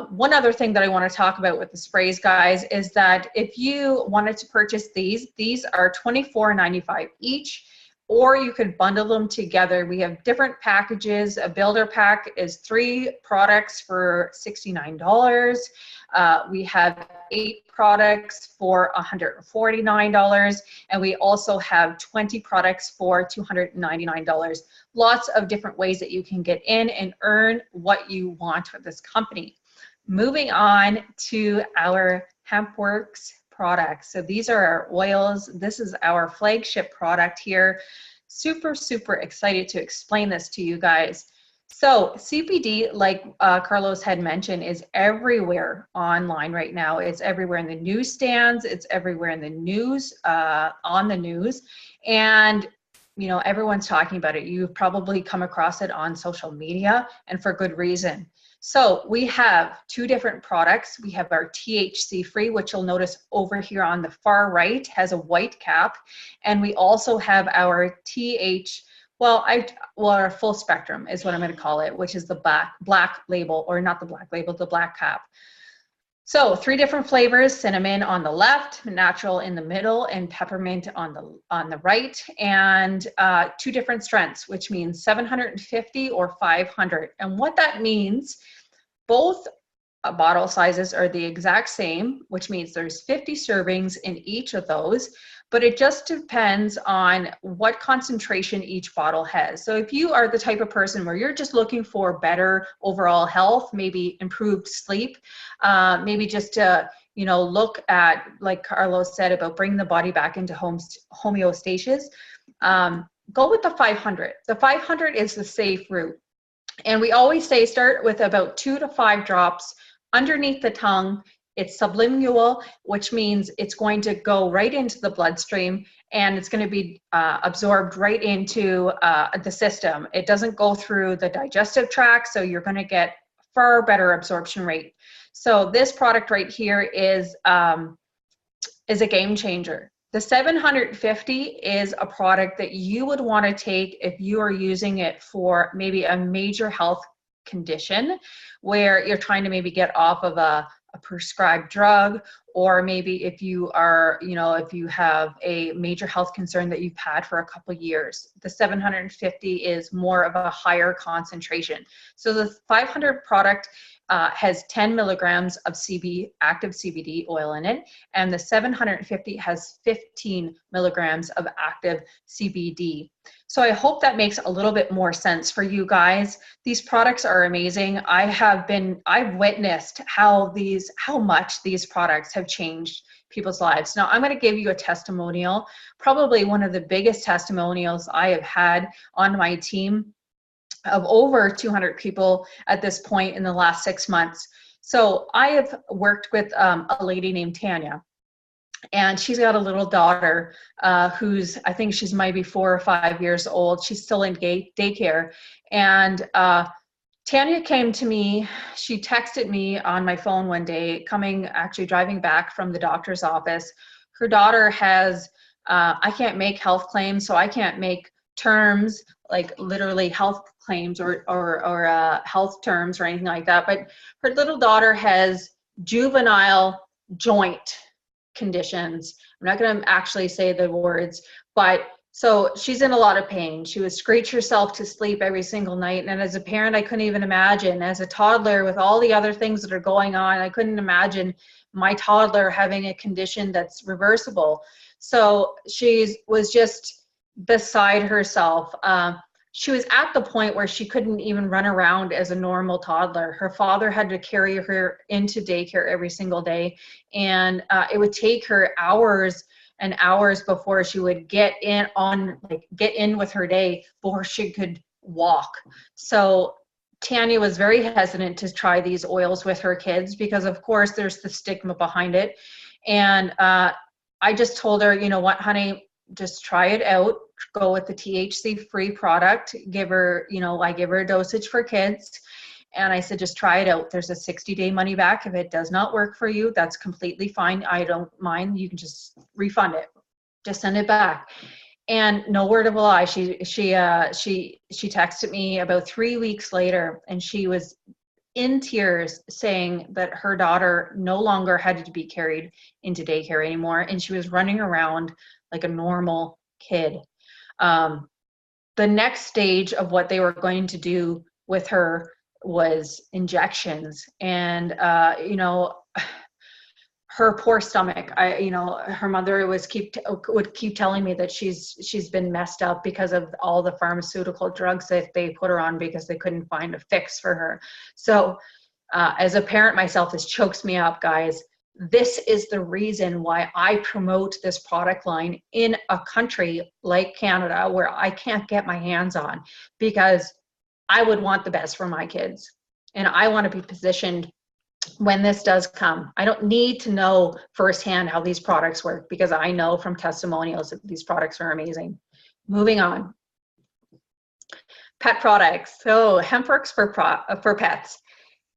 one other thing that I want to talk about with the sprays, guys, is that if you wanted to purchase these are $24.95 each, or you could bundle them together. We have different packages. A builder pack is 3 products for $69. We have 8 products for $149, and we also have 20 products for $299. Lots of different ways that you can get in and earn what you want with this company. Moving on to our HempWorks products. So these are our oils. This is our flagship product here. Super, super excited to explain this to you guys. So CBD, like Carlos had mentioned, is everywhere online right now. It's everywhere in the newsstands. It's everywhere in the news, on the news. And, you know, everyone's talking about it. You've probably come across it on social media, and for good reason. So we have 2 different products. We have our THC free, which you'll notice over here on the far right has a white cap. And we also have our our full spectrum is what I'm going to call it, which is the black label, or not the black label, the black cap. So 3 different flavors: cinnamon on the left, natural in the middle, and peppermint on the right, and 2 different strengths, which means 750 or 500. And what that means, both bottle sizes are the exact same, which means there's 50 servings in each of those, but it just depends on what concentration each bottle has. So if you are the type of person where you're just looking for better overall health, maybe improved sleep, maybe just to, you know, look at, like Carlos said, about bringing the body back into homeostasis, go with the 500. The 500 is the safe route. And we always say start with about 2 to 5 drops underneath the tongue. It's sublingual, which means it's going to go right into the bloodstream, and it's going to be absorbed right into the system. It doesn't go through the digestive tract, so you're going to get far better absorption rate. So this product right here is a game changer. The 750 is a product that you would want to take if you are using it for maybe a major health condition where you're trying to maybe get off of a prescribed drug, or maybe if you are, you know, if you have a major health concern that you've had for a couple of years. The 750 is more of a higher concentration. So the 500 product has 10 milligrams of active CBD oil in it, and the 750 has 15 milligrams of active CBD. So I hope that makes a little bit more sense for you guys. These products are amazing. I've witnessed how much these products have changed people's lives. Now I'm going to give you a testimonial, probably one of the biggest testimonials I have had on my team, of over 200 people at this point in the last 6 months. So I have worked with a lady named Tanya, and she's got a little daughter who's, I think she's maybe 4 or 5 years old. She's still in daycare. And Tanya came to me, she texted me on my phone one day, actually driving back from the doctor's office. Her daughter has, I can't make health claims, so I can't make terms, like literally health claims or health terms or anything like that. But her little daughter has juvenile joint conditions. I'm not going to actually say the words, but so she's in a lot of pain. She would screech herself to sleep every single night. And as a parent, I couldn't even imagine. As a toddler, with all the other things that are going on, I couldn't imagine my toddler having a condition that's reversible. So she was just beside herself. She was at the point where she couldn't even run around as a normal toddler. Her father had to carry her into daycare every single day. And it would take her hours and hours before she would get in with her day before she could walk. So Tanya was very hesitant to try these oils with her kids because of course there's the stigma behind it. And I just told her, you know what, honey, just try it out. Go with the THC-free product. Give her, I give her a dosage for kids. And I said, just try it out. There's a 60-day money back. If it does not work for you, that's completely fine. I don't mind. You can just refund it. Just send it back. And no word of a lie. She texted me about 3 weeks later, and she was in tears saying that her daughter no longer had to be carried into daycare anymore. And she was running around like a normal kid. The next stage of what they were going to do with her was injections. And, her poor stomach, her mother would keep telling me that she's been messed up because of all the pharmaceutical drugs that they put her on because they couldn't find a fix for her. So as a parent myself, this chokes me up, guys. This is the reason why I promote this product line in a country like Canada where I can't get my hands on, because I would want the best for my kids. And I want to be positioned when this does come. I don't need to know firsthand how these products work because I know from testimonials that these products are amazing. Moving on. Pet products. So HempWorks for pets.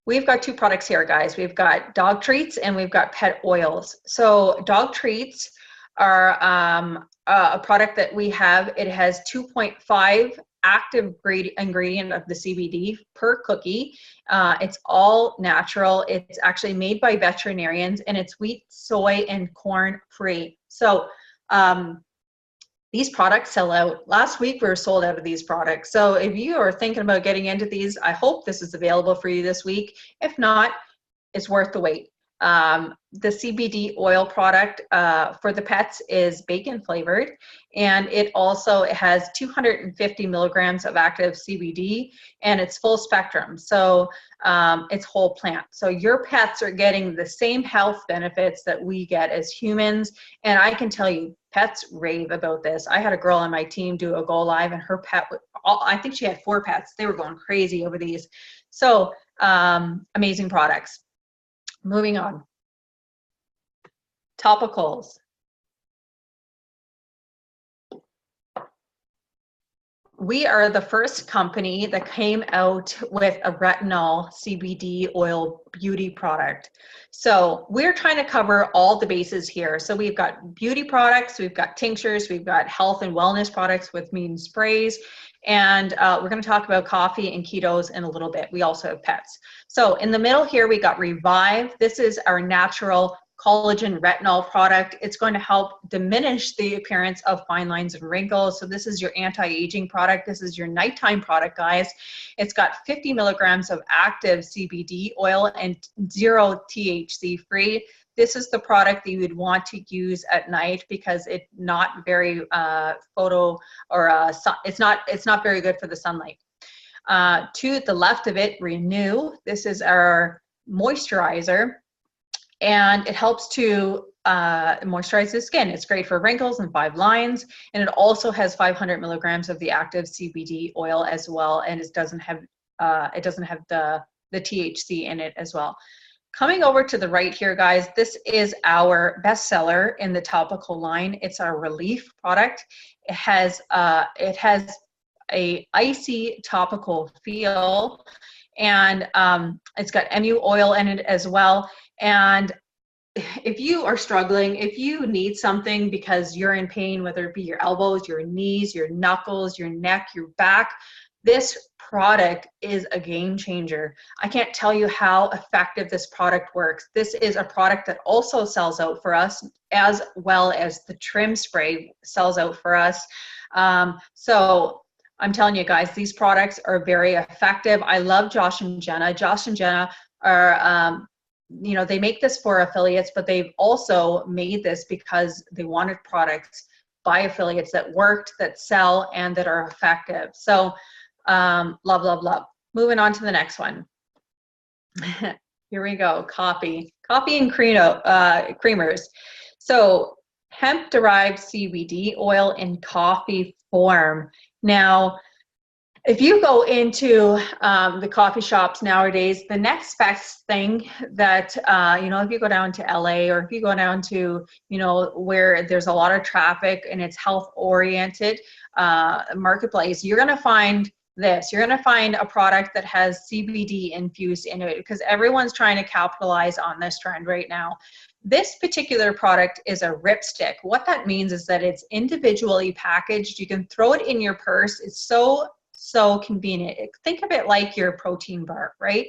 We've got 2 products here, guys. We've got dog treats and we've got pet oils. So dog treats are a product that we have. It has 2.5 active ingredient of the CBD per cookie. It's all natural. It's actually made by veterinarians, and it's wheat, soy, and corn free. So these products sell out. Last week we were sold out of these products. So if you are thinking about getting into these, I hope this is available for you this week. If not, it's worth the wait. The CBD oil product for the pets is bacon flavored, and it also has 250 milligrams of active CBD, and it's full spectrum. So it's whole plant. So your pets are getting the same health benefits that we get as humans. And I can tell you, pets rave about this. I had a girl on my team do a go live, and her pet, I think she had 4 pets. They were going crazy over these. So amazing products. Moving on. Topicals. We are the first company that came out with a retinol CBD oil beauty product. So we're trying to cover all the bases here. So we've got beauty products, we've got tinctures, we've got health and wellness products with mean sprays, and we're going to talk about coffee and ketos in a little bit. We also have pets. So in the middle here, we got Revive. This is our natural collagen retinol product. It's going to help diminish the appearance of fine lines and wrinkles. So this is your anti-aging product. This is your nighttime product, guys. It's got 50 milligrams of active CBD oil and 0 THC free. This is the product that you would want to use at night because it's not very it's not very good for the sunlight. To the left of it, Renew. This is our moisturizer, and it helps to moisturize the skin. It's great for wrinkles and 5 lines, and it also has 500 milligrams of the active CBD oil as well, and it doesn't have the THC in it as well. coming over to the right here, guys, this is our bestseller in the topical line. It's our Relief product. It has a icy topical feel, and it's got MU oil in it as well. And if you are struggling, if you need something because you're in pain, whether it be your elbows, your knees, your knuckles, your neck, your back, this product is a game changer. I can't tell you how effective this product works. This is a product that also sells out for us, as well as the trim spray sells out for us. So I'm telling you guys, these products are very effective. I love Josh and Jenna. Josh and Jenna are, you know, they make this for affiliates, but they've also made this because they wanted products by affiliates that worked, that sell, and that are effective. So love, love, love. Moving on to the next one. Here we go. Coffee and creamers. So hemp-derived CBD oil in coffee form. Now, if you go into the coffee shops nowadays, the next best thing that, you know, if you go down to LA, or if you go down to, you know, where there's a lot of traffic and it's health-oriented marketplace, you're going to find this. You're going to find a product that has CBD infused into it, because everyone's trying to capitalize on this trend right now. This particular product is a ripstick. What that means is that it's individually packaged. You can throw it in your purse. It's so convenient. Think of it like your protein bar, right?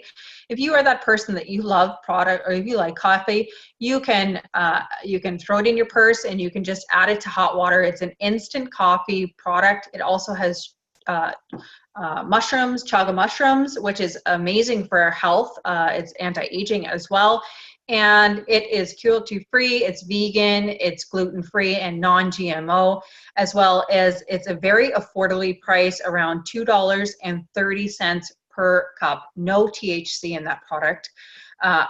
If you are that person that you love product, or if you like coffee, you can throw it in your purse and you can just add it to hot water. It's an instant coffee product. It also has mushrooms, chaga mushrooms, which is amazing for our health. It's anti-aging as well. And it is cruelty-free, it's vegan, it's gluten-free and non-GMO, as well as it's a very affordably priced, around $2.30 per cup. No THC in that product.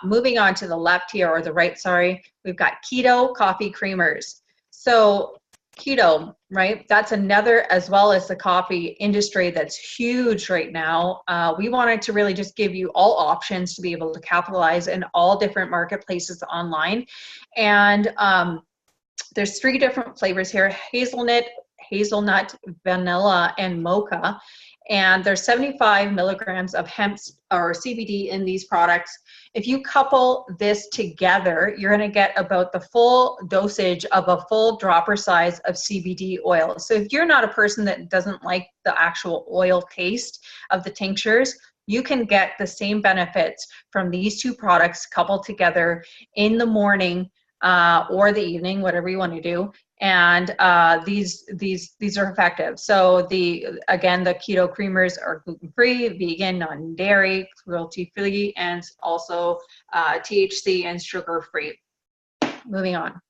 Moving on to the left here, or the right, sorry, we've got keto coffee creamers. So keto, right? That's another, as well as the coffee industry, that's huge right now. We wanted to really just give you all options to be able to capitalize in all different marketplaces online. And there's 3 different flavors here: hazelnut, vanilla, and mocha. And there's 75 milligrams of hemp or CBD in these products. If you couple this together, you're going to get about the full dosage of a full dropper size of CBD oil. So if you're not a person that doesn't like the actual oil taste of the tinctures, you can get the same benefits from these 2 products coupled together in the morning or the evening, whatever you want to do. And these are effective. So again, the keto creamers are gluten-free, vegan, non-dairy, cruelty-free, and also THC and sugar-free. Moving on.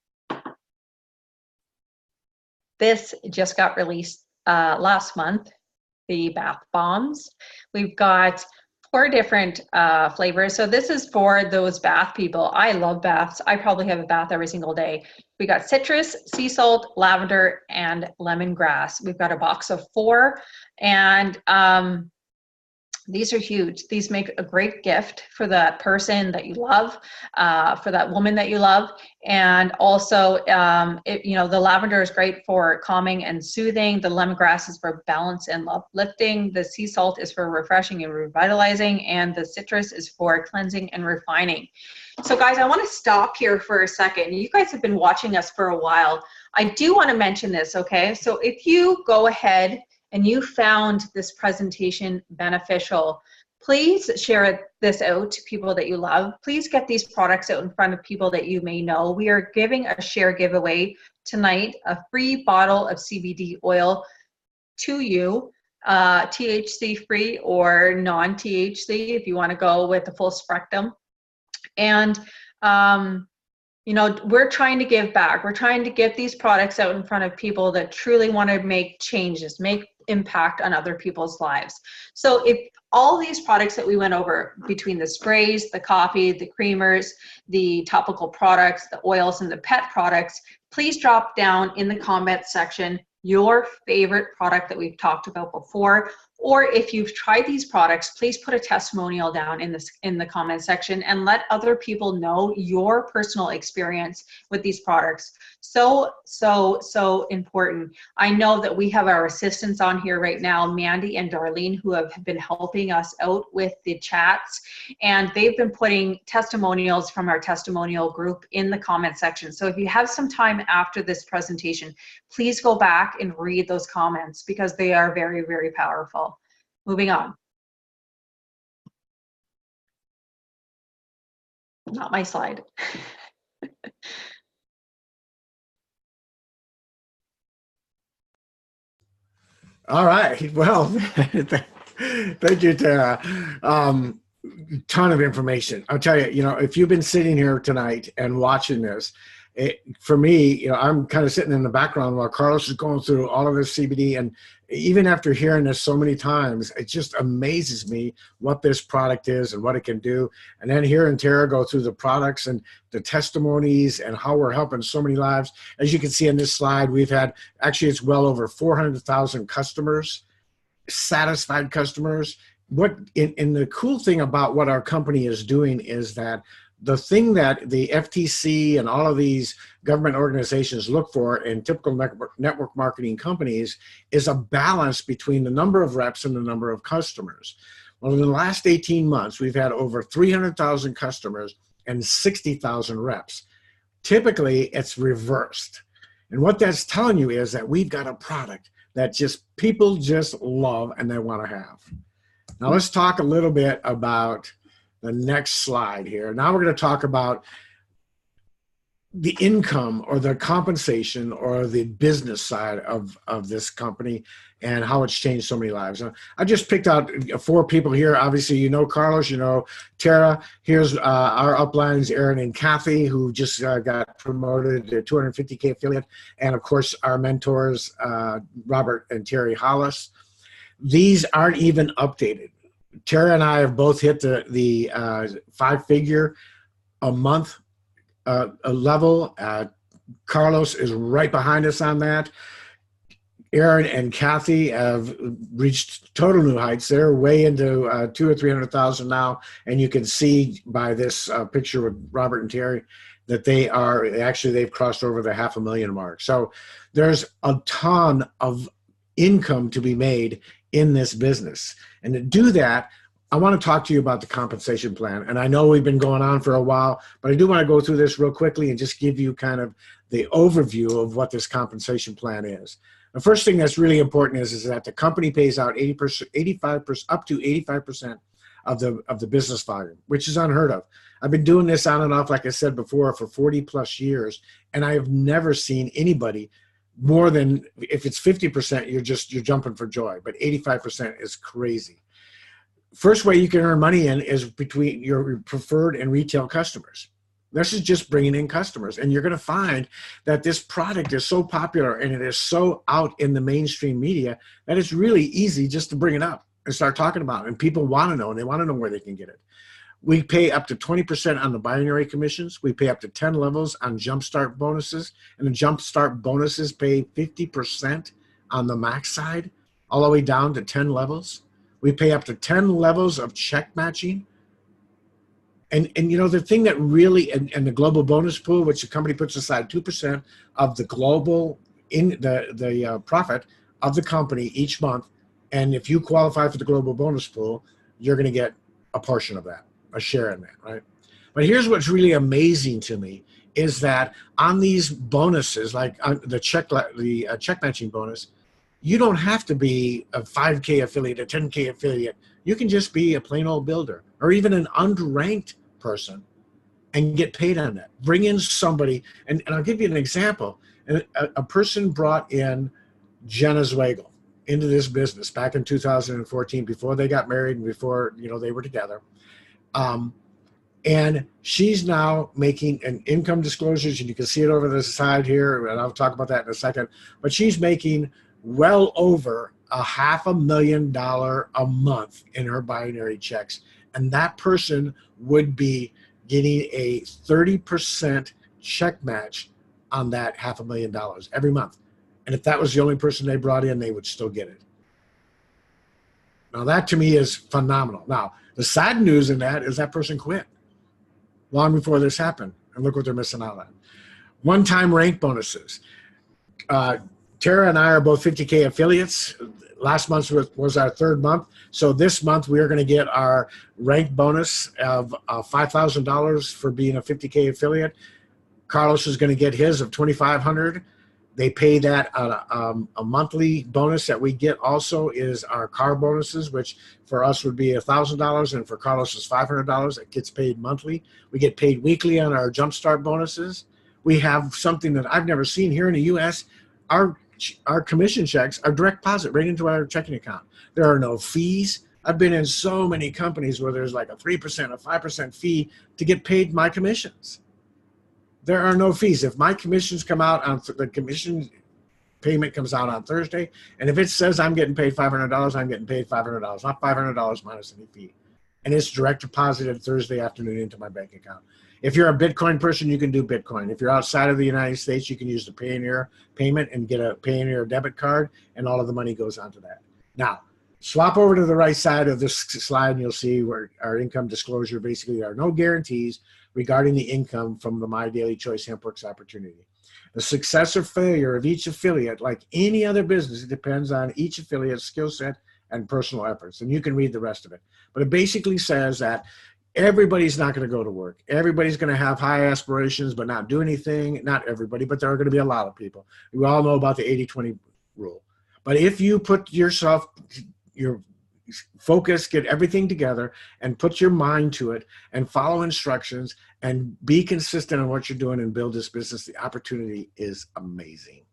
This just got released last month, the bath bombs. We've got 4 different flavors. So this is for those bath people. I love baths. I probably have a bath every single day. We got citrus, sea salt, lavender, and lemongrass. We've got a box of 4, and these are huge. These make a great gift for that person that you love, for that woman that you love. And also, the lavender is great for calming and soothing. The lemongrass is for balance and uplifting. The sea salt is for refreshing and revitalizing. And the citrus is for cleansing and refining. So guys, I want to stop here for a second. You guys have been watching us for a while. I do want to mention this, okay? So if you go ahead and you found this presentation beneficial, please share this out to people that you love. Please get these products out in front of people that you may know. We are giving a share giveaway tonight, a free bottle of CBD oil to you, THC free or non-THC if you want to go with the full spectrum. And we're trying to give back. We're trying to get these products out in front of people that truly want to make changes, make impact on other people's lives. So if all these products that we went over, between the sprays, the coffee, the creamers, the topical products, the oils, and the pet products, please drop down in the comment section your favorite product that we've talked about before, Or if you've tried these products, please put a testimonial down in the comment section and let other people know your personal experience with these products. So important. I know that we have our assistants on here right now, Mandy and Darlene, who have been helping us out with the chats, and they've been putting testimonials from our testimonial group in the comment section. So if you have some time after this presentation, please go back and read those comments because they are very, very powerful. Moving on. Not my slide. All right. Well, thank you, Tara. Ton of information. I'll tell you, if you've been sitting here tonight and watching this, for me, I'm kind of sitting in the background while Carlos is going through all of this CBD. And even after hearing this so many times, it just amazes me what this product is and what it can do. And then hearing Tara go through the products and the testimonies and how we're helping so many lives. As you can see on this slide, we've had, actually, it's well over 400,000 customers, satisfied customers. And the cool thing about what our company is doing is that the thing that the FTC and all of these government organizations look for in typical network marketing companies is a balance between the number of reps and the number of customers. Well, in the last 18 months, we've had over 300,000 customers and 60,000 reps. Typically, it's reversed. And what that's telling you is that we've got a product that people just love and they want to have. Now, let's talk a little bit about the next slide here. Now we're going to talk about the income or the compensation or the business side of this company and how it's changed so many lives. I just picked out 4 people here. Obviously, Carlos, Tara. Here's our uplines, Aaron and Kathy, who just got promoted to 250K affiliate. And of course, our mentors, Robert and Terry Hollis. These aren't even updated. Tara and I have both hit the 5-figure a month level. Carlos is right behind us on that. Aaron and Kathy have reached total new heights. They're way into 200,000 or 300,000 now, and you can see by this picture with Robert and Terry that they've crossed over the 500,000 mark. So there's a ton of income to be made in this business. And to do that, I want to talk to you about the compensation plan. And I know we've been going on for a while, but I do want to go through this real quickly and just give you kind of the overview of what this compensation plan is. The first thing that's really important is that the company pays out 85%, up to 85% of the business volume, which is unheard of. I've been doing this on and off, like I said before, for 40 plus years, and I have never seen anybody more than, if it's 50%, you're jumping for joy, but 85% is crazy. First way you can earn money in is between your preferred and retail customers. This is just bringing in customers, and you're going to find that this product is so popular and it is so out in the mainstream media that it's really easy just to bring it up and start talking about it, and people want to know, and they want to know where they can get it. We pay up to 20% on the binary commissions. We pay up to 10 levels on jumpstart bonuses, and the jumpstart bonuses pay 50% on the max side, all the way down to 10 levels. We pay up to 10 levels of check matching. And the thing that really, and the global bonus pool, which the company puts aside 2% of the global the profit of the company each month. And if you qualify for the global bonus pool, you're going to get a portion of that, a share in that, right? But here's what's really amazing to me is that on these bonuses, like on the check matching bonus, you don't have to be a 5K affiliate, a 10K affiliate. You can just be a plain old builder or even an unranked person and get paid on that. Bring in somebody, and I'll give you an example. A person brought in Jenna Zweigel into this business back in 2014 before they got married and before they were together. And she's now making an income disclosures, and you can see it over the side here, and I'll talk about that in a second. But she's making well over $500,000 a month in her binary checks. And that person would be getting a 30% check match on that $500,000 every month. And if that was the only person they brought in, they would still get it. Now that to me is phenomenal. Now, the sad news in that is that person quit long before this happened. And look what they're missing out on. One-time rank bonuses. Tara and I are both 50K affiliates. Last month was our third month. So this month we are going to get our rank bonus of $5,000 for being a 50K affiliate. Carlos is going to get his of $2,500. They pay that a monthly bonus that we get also is our car bonuses, which for us would be $1,000, and for Carlos is $500. It gets paid monthly. We get paid weekly on our Jumpstart bonuses. We have something that I've never seen here in the U.S. Our commission checks are direct deposit right into our checking account. There are no fees. I've been in so many companies where there's like a 3%, a 5% fee to get paid my commissions. There are no fees. If my commissions come out on the commission payment comes out on Thursday, and if it says I'm getting paid $500, I'm getting paid $500, not $500 minus any fee. And it's direct deposited Thursday afternoon into my bank account. If you're a Bitcoin person, you can do Bitcoin. If you're outside of the United States, you can use the Payoneer payment and get a Payoneer debit card, and all of the money goes onto that. Now, swap over to the right side of this slide, and you'll see where our income disclosure, basically there are no guarantees regarding the income from the My Daily Choice HempWorks opportunity. The success or failure of each affiliate, like any other business, it depends on each affiliate's skill set and personal efforts, and you can read the rest of it. But it basically says that everybody's not going to go to work. Everybody's going to have high aspirations but not do anything. Not everybody, but there are going to be a lot of people. We all know about the 80-20 rule. But if you put yourself, your focus, get everything together and put your mind to it and follow instructions and be consistent on what you're doing and build this business, the opportunity is amazing.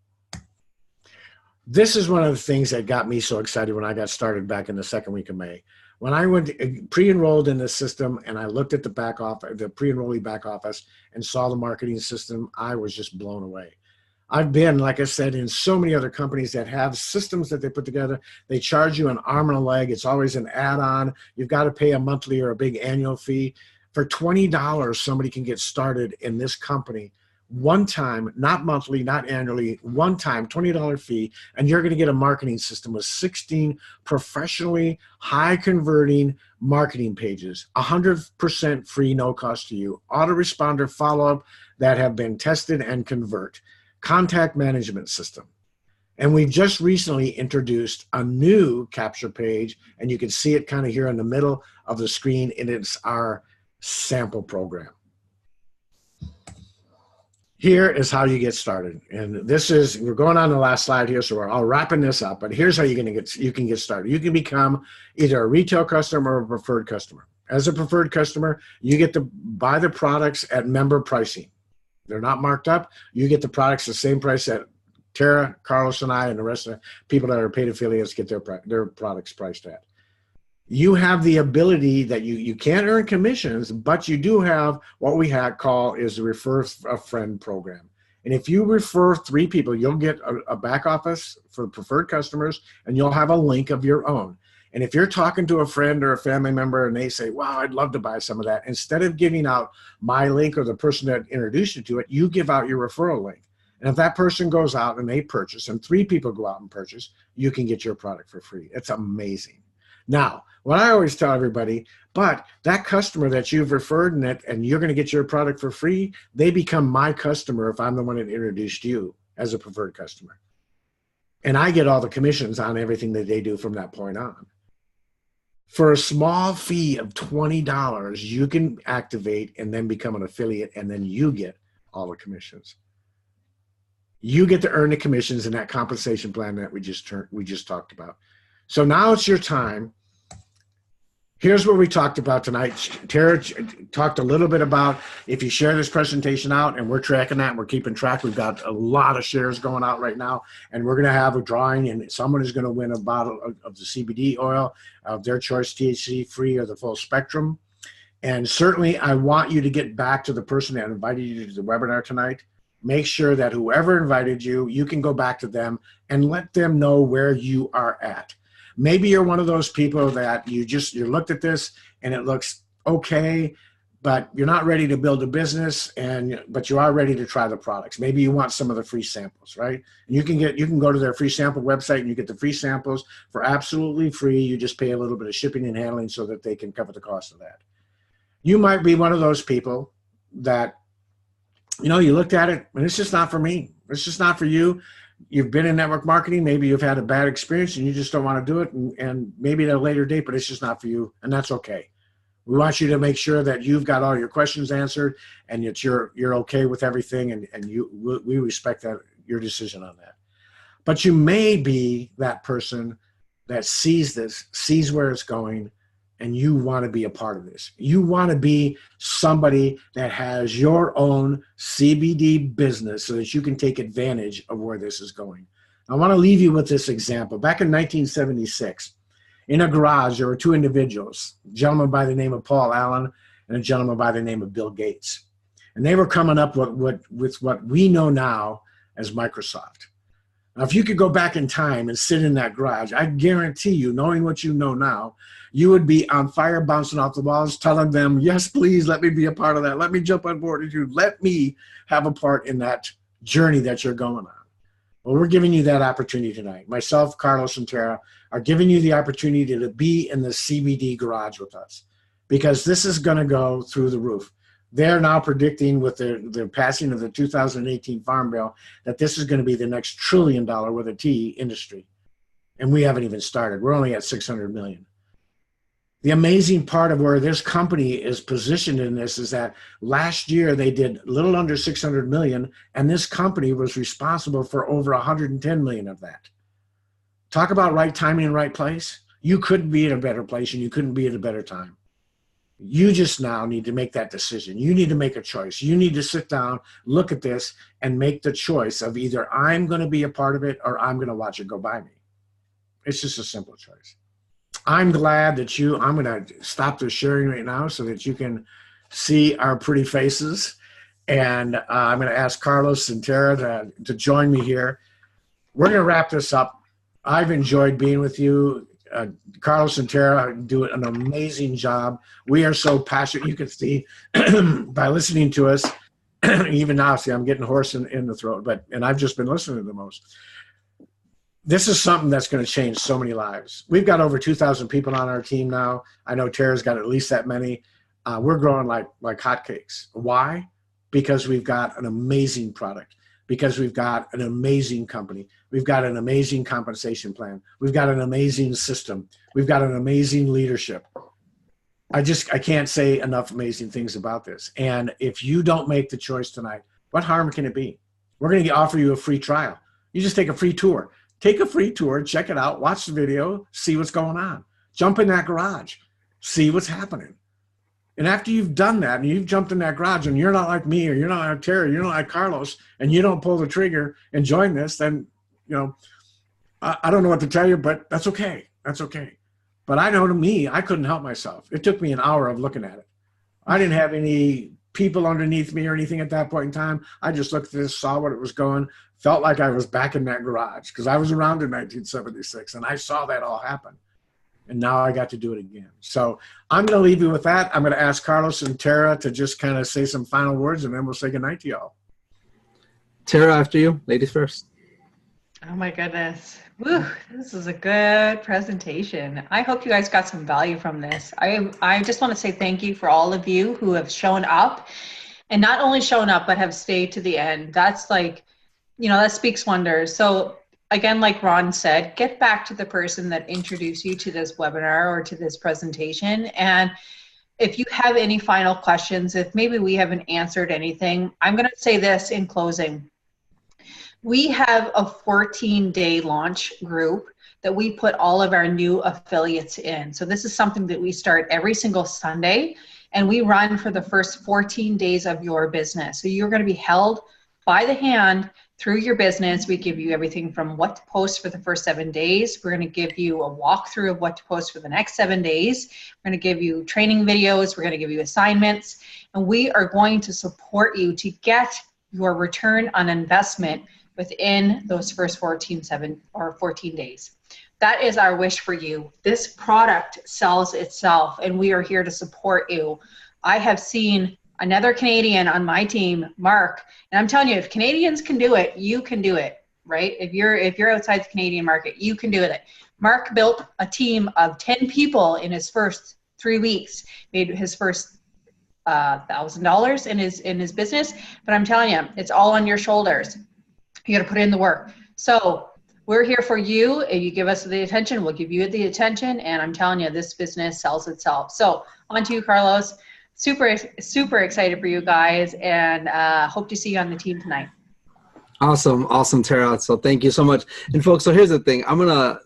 This is one of the things that got me so excited when I got started back in the second week of May. When I went pre-enrolled in the system and I looked at the back office, the pre-enrollee back office, and saw the marketing system, I was just blown away. I've been, like I said, in so many other companies that have systems that they put together. They charge you an arm and a leg. It's always an add-on. You've got to pay a monthly or a big annual fee. For $20, somebody can get started in this company one time, not monthly, not annually, one time, $20 fee, and you're going to get a marketing system with 16 professionally high-converting marketing pages, 100% free, no cost to you, autoresponder follow-up that have been tested and convert, contact management system. And we've just recently introduced a new capture page, and you can see it kind of here in the middle of the screen, and it's our sample program. Here is how you get started. And this is, we're going on the last slide here, so we're all wrapping this up, but here's how you can get started. You can become either a retail customer or a preferred customer. As a preferred customer, you get to buy the products at member pricing. They're not marked up. You get the products the same price that Tara, Carlos, and I, and the rest of the people that are paid affiliates get their products priced at. You have the ability that you can't earn commissions, but you do have what we call is the refer a friend program. And if you refer 3 people, you'll get a back office for preferred customers, and you'll have a link of your own. And if you're talking to a friend or a family member and they say, wow, I'd love to buy some of that, instead of giving out my link or the person that introduced you to it, you give out your referral link. And if that person goes out and they purchase, and 3 people go out and purchase, you can get your product for free. It's amazing. Now, what I always tell everybody, but that customer that you've referred and you're going to get your product for free, they become my customer if I'm the one that introduced you as a preferred customer. And I get all the commissions on everything that they do from that point on. For a small fee of $20, you can activate and then become an affiliate, and then you get all the commissions. You get to earn the commissions in that compensation plan that we just talked about. So now it's your time. Here's what we talked about tonight. Tara talked a little bit about if you share this presentation out, and we're tracking that, and we're keeping track. We've got a lot of shares going out right now, and we're going to have a drawing, and someone is going to win a bottle of the CBD oil of their choice, THC free or the full spectrum. And certainly I want you to get back to the person that invited you to the webinar tonight. Make sure that whoever invited you, you can go back to them and let them know where you are at. Maybe you're one of those people that you looked at this and it looks okay, but you're not ready to build a business, but you are ready to try the products. Maybe you want some of the free samples, right? And you can go to their free sample website and you get the free samples for absolutely free. You just pay a little bit of shipping and handling so that they can cover the cost of that. You might be one of those people that, you looked at it and it's just not for me. It's just not for you. You've been in network marketing. Maybe you've had a bad experience and you just don't want to do it. And maybe at a later date, but it's just not for you. And that's okay. We want you to make sure that you've got all your questions answered and that you're okay with everything, and we respect that, your decision on that. But you may be that person that sees this, sees where it's going, and you want to be a part of this. You want to be somebody that has your own CBD business so that you can take advantage of where this is going. I want to leave you with this example. Back in 1976, in a garage, there were two individuals, a gentleman by the name of Paul Allen and a gentleman by the name of Bill Gates. And they were coming up with what we know now as Microsoft. Now, if you could go back in time and sit in that garage, I guarantee you, knowing what you know now, you would be on fire, bouncing off the walls, telling them, yes, please, let me be a part of that. Let me jump on board with you. Let me have a part in that journey that you're going on. Well, we're giving you that opportunity tonight. Myself, Carlos, and Tara are giving you the opportunity to be in the CBD garage with us, because this is going to go through the roof. They're now predicting with the passing of the 2018 Farm Bill that this is going to be the next $1 trillion with a T industry. And we haven't even started. We're only at 600 million. The amazing part of where this company is positioned in this is that last year they did a little under 600 million, and this company was responsible for over 110 million of that. Talk about right timing and right place. You couldn't be in a better place and you couldn't be at a better time. You just now need to make that decision. You need to make a choice. You need to sit down, look at this, and make the choice of either I'm going to be a part of it or I'm going to watch it go by me. It's just a simple choice. I'm glad that I'm going to stop the sharing right now so that you can see our pretty faces. And I'm going to ask Carlos and Tara to join me here. We're going to wrap this up. I've enjoyed being with you. Carlos and Tara do an amazing job. We are so passionate. You can see by listening to us, even now, see, I'm getting hoarse in the throat, and I've just been listening the most. This is something that's going to change so many lives. We've got over 2,000 people on our team now. I know Tara's got at least that many. We're growing like hotcakes. Why? Because we've got an amazing product. Because we've got an amazing company. We've got an amazing compensation plan. We've got an amazing system. We've got an amazing leadership. I can't say enough amazing things about this. And if you don't make the choice tonight, what harm can it be? We're going to offer you a free trial. You just take a free tour. Take a free tour, check it out, watch the video, see what's going on. Jump in that garage, see what's happening. And after you've done that and you've jumped in that garage and you're not like me or you're not like Terry, you're not like Carlos, and you don't pull the trigger and join this, then, I don't know what to tell you, but that's okay. That's okay. But I know, to me, I couldn't help myself. It took me an hour of looking at it. I didn't have any people underneath me or anything at that point in time. I just looked at this, saw what it was going, felt like I was back in that garage because I was around in 1976 and I saw that all happen. And now I got to do it again. So I'm going to leave you with that. I'm going to ask Carlos and Tara to just kind of say some final words, and then we'll say goodnight to y'all. Tara, after you. Ladies first. Oh my goodness. Woo, this is a good presentation. I hope you guys got some value from this. I just want to say thank you for all of you who have shown up, and not only shown up, but have stayed to the end. That's like, that speaks wonders. So again, like Ron said, get back to the person that introduced you to this webinar or to this presentation. And if you have any final questions, if maybe we haven't answered anything, I'm going to say this in closing. We have a 14-day launch group that we put all of our new affiliates in. So this is something that we start every single Sunday, and we run for the first 14 days of your business. So you're going to be held by the hand through your business. We give you everything from what to post for the first 7 days. We're going to give you a walkthrough of what to post for the next 7 days. We're going to give you training videos. We're going to give you assignments. And we are going to support you to get your return on investment within those first 14 days. That is our wish for you. This product sells itself, and we are here to support you. I have seen another Canadian on my team, Mark, and I'm telling you, if Canadians can do it, you can do it, right? If you're outside the Canadian market, you can do it. Mark built a team of 10 people in his first 3 weeks, made his first $1,000 in his business. But I'm telling you, it's all on your shoulders. You got to put in the work. So we're here for you. If you give us the attention, we'll give you the attention. And I'm telling you, this business sells itself. So on to you, Carlos. Super, super excited for you guys, and hope to see you on the team tonight. Awesome, Tara. So thank you so much. And folks, so here's the thing. I'm gonna,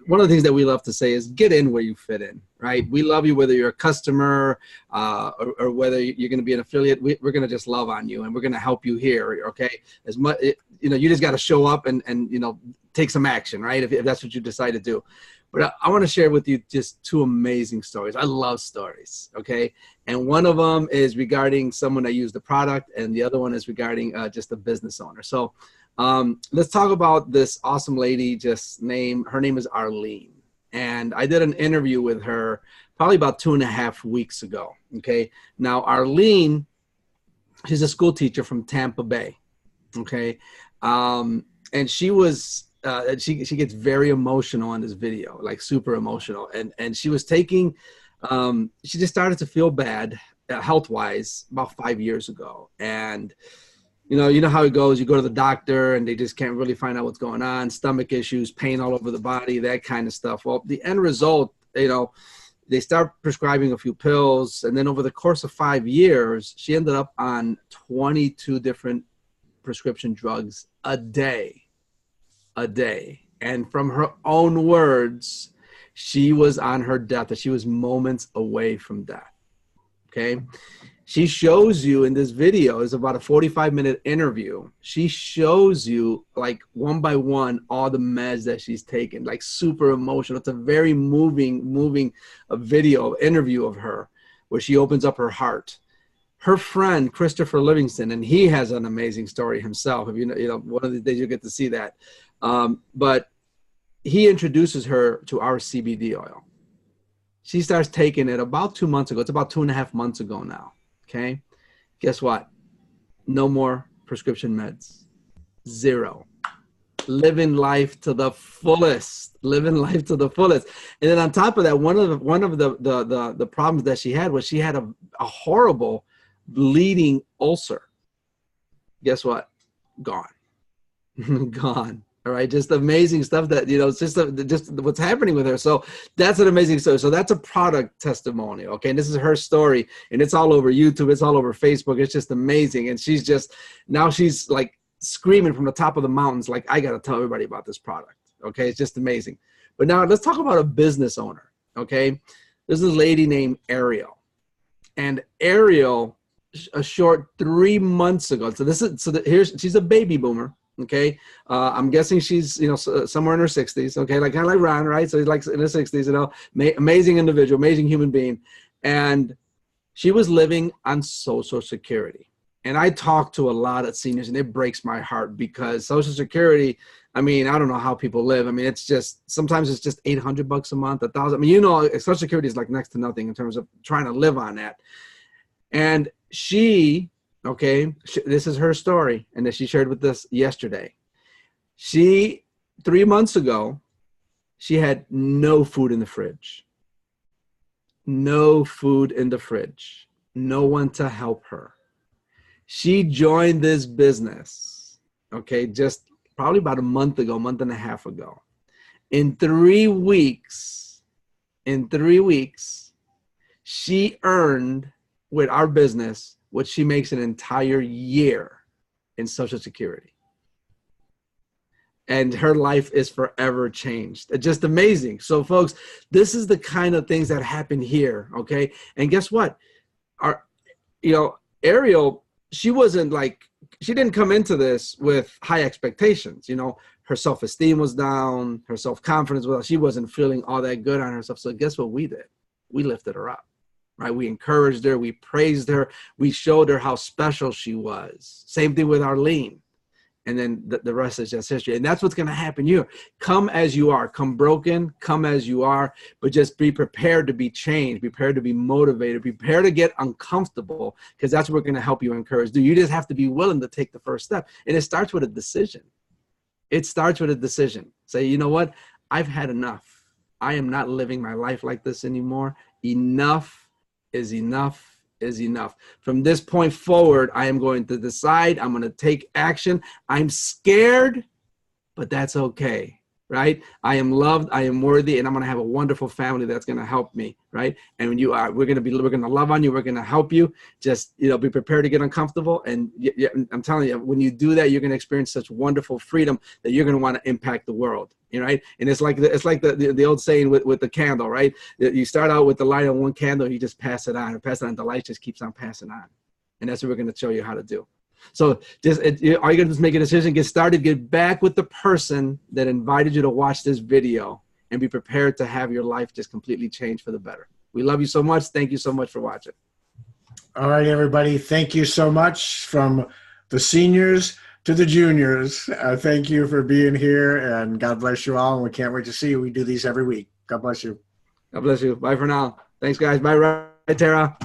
one of the things that we love to say is get in where you fit in, right? We love you whether you're a customer or whether you're going to be an affiliate. We're going to just love on you, and we're going to help you here, okay? As much, you just got to show up and take some action, right? If that's what you decide to do. But I want to share with you just two amazing stories. I love stories, okay? And one of them is regarding someone that used the product, and the other one is regarding just a business owner. So let's talk about this awesome lady. Her name is Arlene. And I did an interview with her probably about 2.5 weeks ago, okay? Now, Arlene, she's a school teacher from Tampa Bay, okay? And she was... she gets very emotional in this video, like super emotional. And she was taking, she just started to feel bad health-wise about 5 years ago. And, you know how it goes. You go to the doctor and they just can't really find out what's going on, stomach issues, pain all over the body, that kind of stuff. Well, the end result, they start prescribing a few pills. And then over the course of 5 years, she ended up on 22 different prescription drugs a day. And from her own words, she was on her death. She was moments away from death. Okay. She shows you in this video, it's about a 45-minute interview. She shows you like one by one, all the meds that she's taken, like super emotional. It's a very moving video interview of her where she opens up her heart. Her friend, Christopher Livingston, and he has an amazing story himself. If one of these days you'll get to see that. But he introduces her to our CBD oil. She starts taking it about 2 months ago. It's about 2.5 months ago now. Okay. Guess what? No more prescription meds. Zero. Living life to the fullest. And then on top of that, one of the problems that she had was she had a horrible bleeding ulcer. Guess what? Gone. Gone. All right, just amazing stuff that, it's just what's happening with her. So that's an amazing story. So that's a product testimonial, okay? And this is her story, and it's all over YouTube. It's all over Facebook. It's just amazing. And now she's like screaming from the top of the mountains, like, I got to tell everybody about this product, okay? It's just amazing. But now let's talk about a business owner, okay? There's a lady named Ariel. And Ariel, a short 3 months ago, she's a baby boomer. Okay. I'm guessing she's, somewhere in her 60s. Okay. Kind of like Ron, right? So he's like in his 60s, amazing individual, amazing human being. And she was living on Social Security. And I talk to a lot of seniors, and it breaks my heart because Social Security, I don't know how people live. Sometimes it's just $800 a month, $1,000. Social Security is like next to nothing in terms of trying to live on that. And this is her story, and that she shared with us yesterday. 3 months ago, she had no food in the fridge. No food in the fridge. No one to help her. She joined this business, just probably about a month and a half ago. In 3 weeks, she earned with our business what she makes an entire year in Social Security. And her life is forever changed. It's just amazing. So folks, this is the kind of things that happen here, okay? And guess what? Ariel, she didn't come into this with high expectations. Her self-esteem was down, her self-confidence was down. She wasn't feeling all that good on herself. So guess what we did? We lifted her up. Right? We encouraged her. We praised her. We showed her how special she was. Same thing with Arlene. and then the rest is just history. And that's what's going to happen here. Come as you are, come broken, come as you are, but just be prepared to be changed, be prepared to be motivated, prepare to get uncomfortable, because that's what we're going to help you encourage. You just have to be willing to take the first step. And it starts with a decision. It starts with a decision. Say, you know what? I've had enough. I am not living my life like this anymore. Enough is enough. Is enough. From this point forward, I am going to decide. I'm going to take action. I'm scared, but that's okay, right? I am loved. I am worthy, and I'm going to have a wonderful family that's going to help me, right? And when you are, we're going to love on you. We're going to help you. Just, be prepared to get uncomfortable. And I'm telling you, when you do that, you're going to experience such wonderful freedom that you're going to want to impact the world. Right? And it's like the old saying with the candle, right? You start out with the light on one candle, you just pass it on, the light just keeps on passing on. And that's what we're going to show you how to do. So all you're going to do is make a decision, get started, get back with the person that invited you to watch this video, and be prepared to have your life just completely change for the better. We love you so much. Thank you so much for watching. All right, everybody. Thank you so much, from the seniors to the juniors. Thank you for being here, and God bless you all. And we can't wait to see you. We do these every week. God bless you. God bless you. Bye for now. Thanks, guys. Bye, Tara.